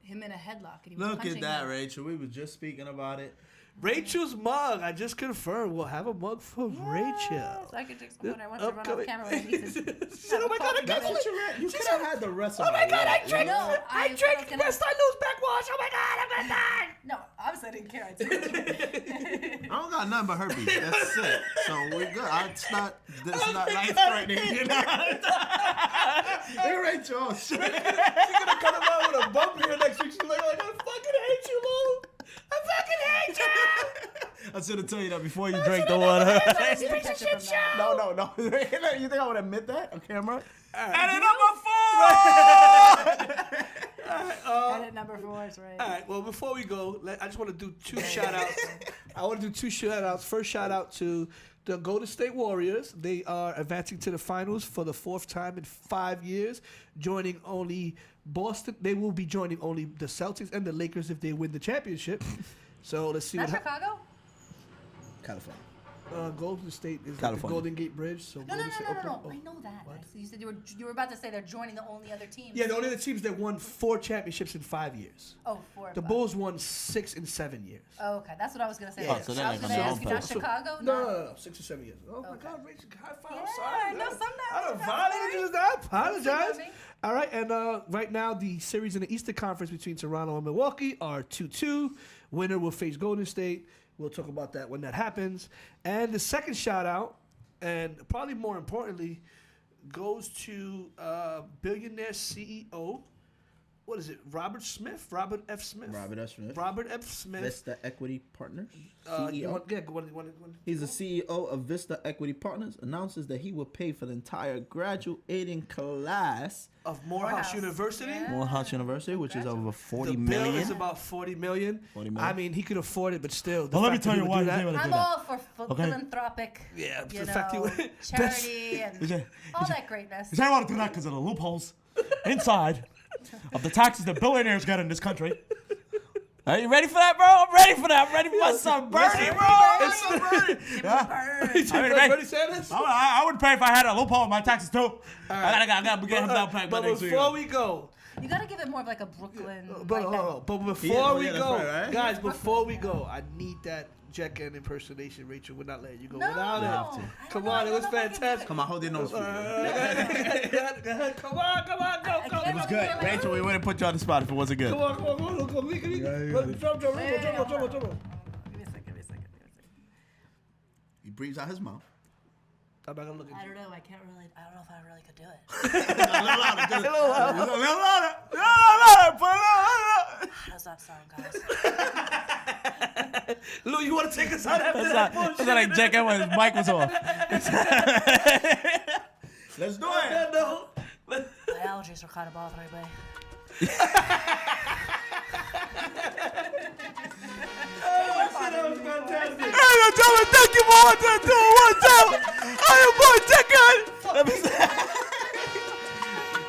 him in a headlock. And he was Look at that, him. Rachel. We were just speaking about it. Rachel's mug. I just confirmed. We'll have a mug for Rachel. So I could take some when I want to run off camera when I need to. Oh my God! That's what you read. You could have had the rest of it. Oh my God! I drank. No, I drank Best I Lose backwash. Oh my God! I'm gonna die. No, obviously I didn't care. I took it. I don't got nothing but herpes. That's it. So we're good. It's not life threatening. You know? Hey, Rachel. She's gonna come around with a bump here next week. She's like, I fucking hate you, Lou. I fucking hate you. I should have told you that before you drank the water. No. You think I would admit that on camera? Edit number 4! Edit number 4 is right. All right. Well, before we go, I just want to do 2 shout-outs. I want to do 2 shout-outs. First shout-out to the Golden State Warriors. They are advancing to the finals for the 4th time in 5 years, joining only Boston. They will be joining only the Celtics and the Lakers if they win the championship. So let's see Not what Chicago? California. Golden State is like the California. Golden Gate Bridge. So No. Golden State, I know that. So you said you were about to say they're joining the only other team. Yeah, the only other teams that won 4 championships in 5 years. Oh, 4. The Bulls won 6 in 7 years. Oh, okay. That's what I was gonna say. Yeah. Oh, so I they're was like gonna on ask you, their not own Chicago? No, 6 or 7 years. Oh my God, Rachel, high five. I'm sorry. I know sometimes. I don't That's apologize. fine. I apologize. Forgive me. All right, and right now the series in the Eastern Conference between Toronto and Milwaukee are 2-2. Winner will face Golden State. We'll talk about that when that happens. And the second shout out, and probably more importantly, goes to billionaire CEO. What is it? Robert F. Smith. Robert F. Smith. Vista Equity Partners. CEO. He's the CEO of Vista Equity Partners. Announces that he will pay for the entire graduating class of Morehouse University. Yeah. Morehouse University, which is over 40 the million. bill is about 40 million. 40 million. I mean, he could afford it, but still. Well, let me tell you why he's able to do I'm that. all for philanthropic, Yeah, you the know, fact he charity and all that greatness. He said I want to do that because of the loopholes inside of the taxes that billionaires get in this country. Are you ready for that, bro? I'm ready for that. I'm ready for my son Bernie, bro. Bernie Sanders? I would pay if I had a loophole in my taxes too. I gotta get him down pack. But before we go, You gotta give it more of like a Brooklyn. but before we go, guys, before we go, I need that Jack N impersonation. Rachel, we're not letting you go without it. Come on, it was fantastic. Come on, hold your nose for you. Come on, go. It was good. Rachel, we wouldn't put you on the spot if it wasn't good. Come on. Drum. Give me a second. He breathes out his mouth. I'm not gonna look at I you. don't know. I don't know if I really could do it. How does that sound, guys? Lou, you want to take us out after that bullshit? That's like Jack N when his mic was off. Let's do it. My allergies are kind of bothering me. That was fantastic. Hey, gentlemen, thank you for watching. 2, 1, 2. I am boy Jack N.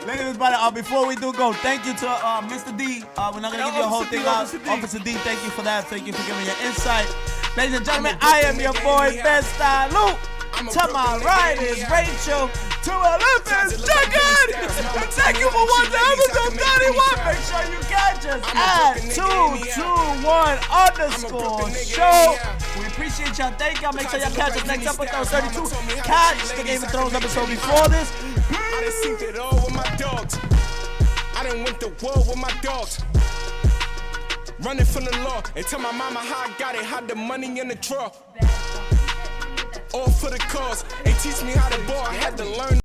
Ladies and gentlemen, before we do go, thank you to Mr. D. We're not gonna give you a whole thing out. Officer D, thank you for that. Thank you for giving your insight. Ladies and gentlemen, I am your boy Besta Lou. To my right is Rachel. To my left is Jack N. And thank you for watching episode 31. Make sure you catch us at 221_show. We appreciate y'all. Thank y'all. Make sure y'all catch us next episode 32. Catch the Game of Thrones episode before this. I done seen it all with my dogs. I done went to war with my dogs. Running from the law and tell my mama how I got it, had the money in the drawer. All for the cause. They teach me how to ball, I had to learn.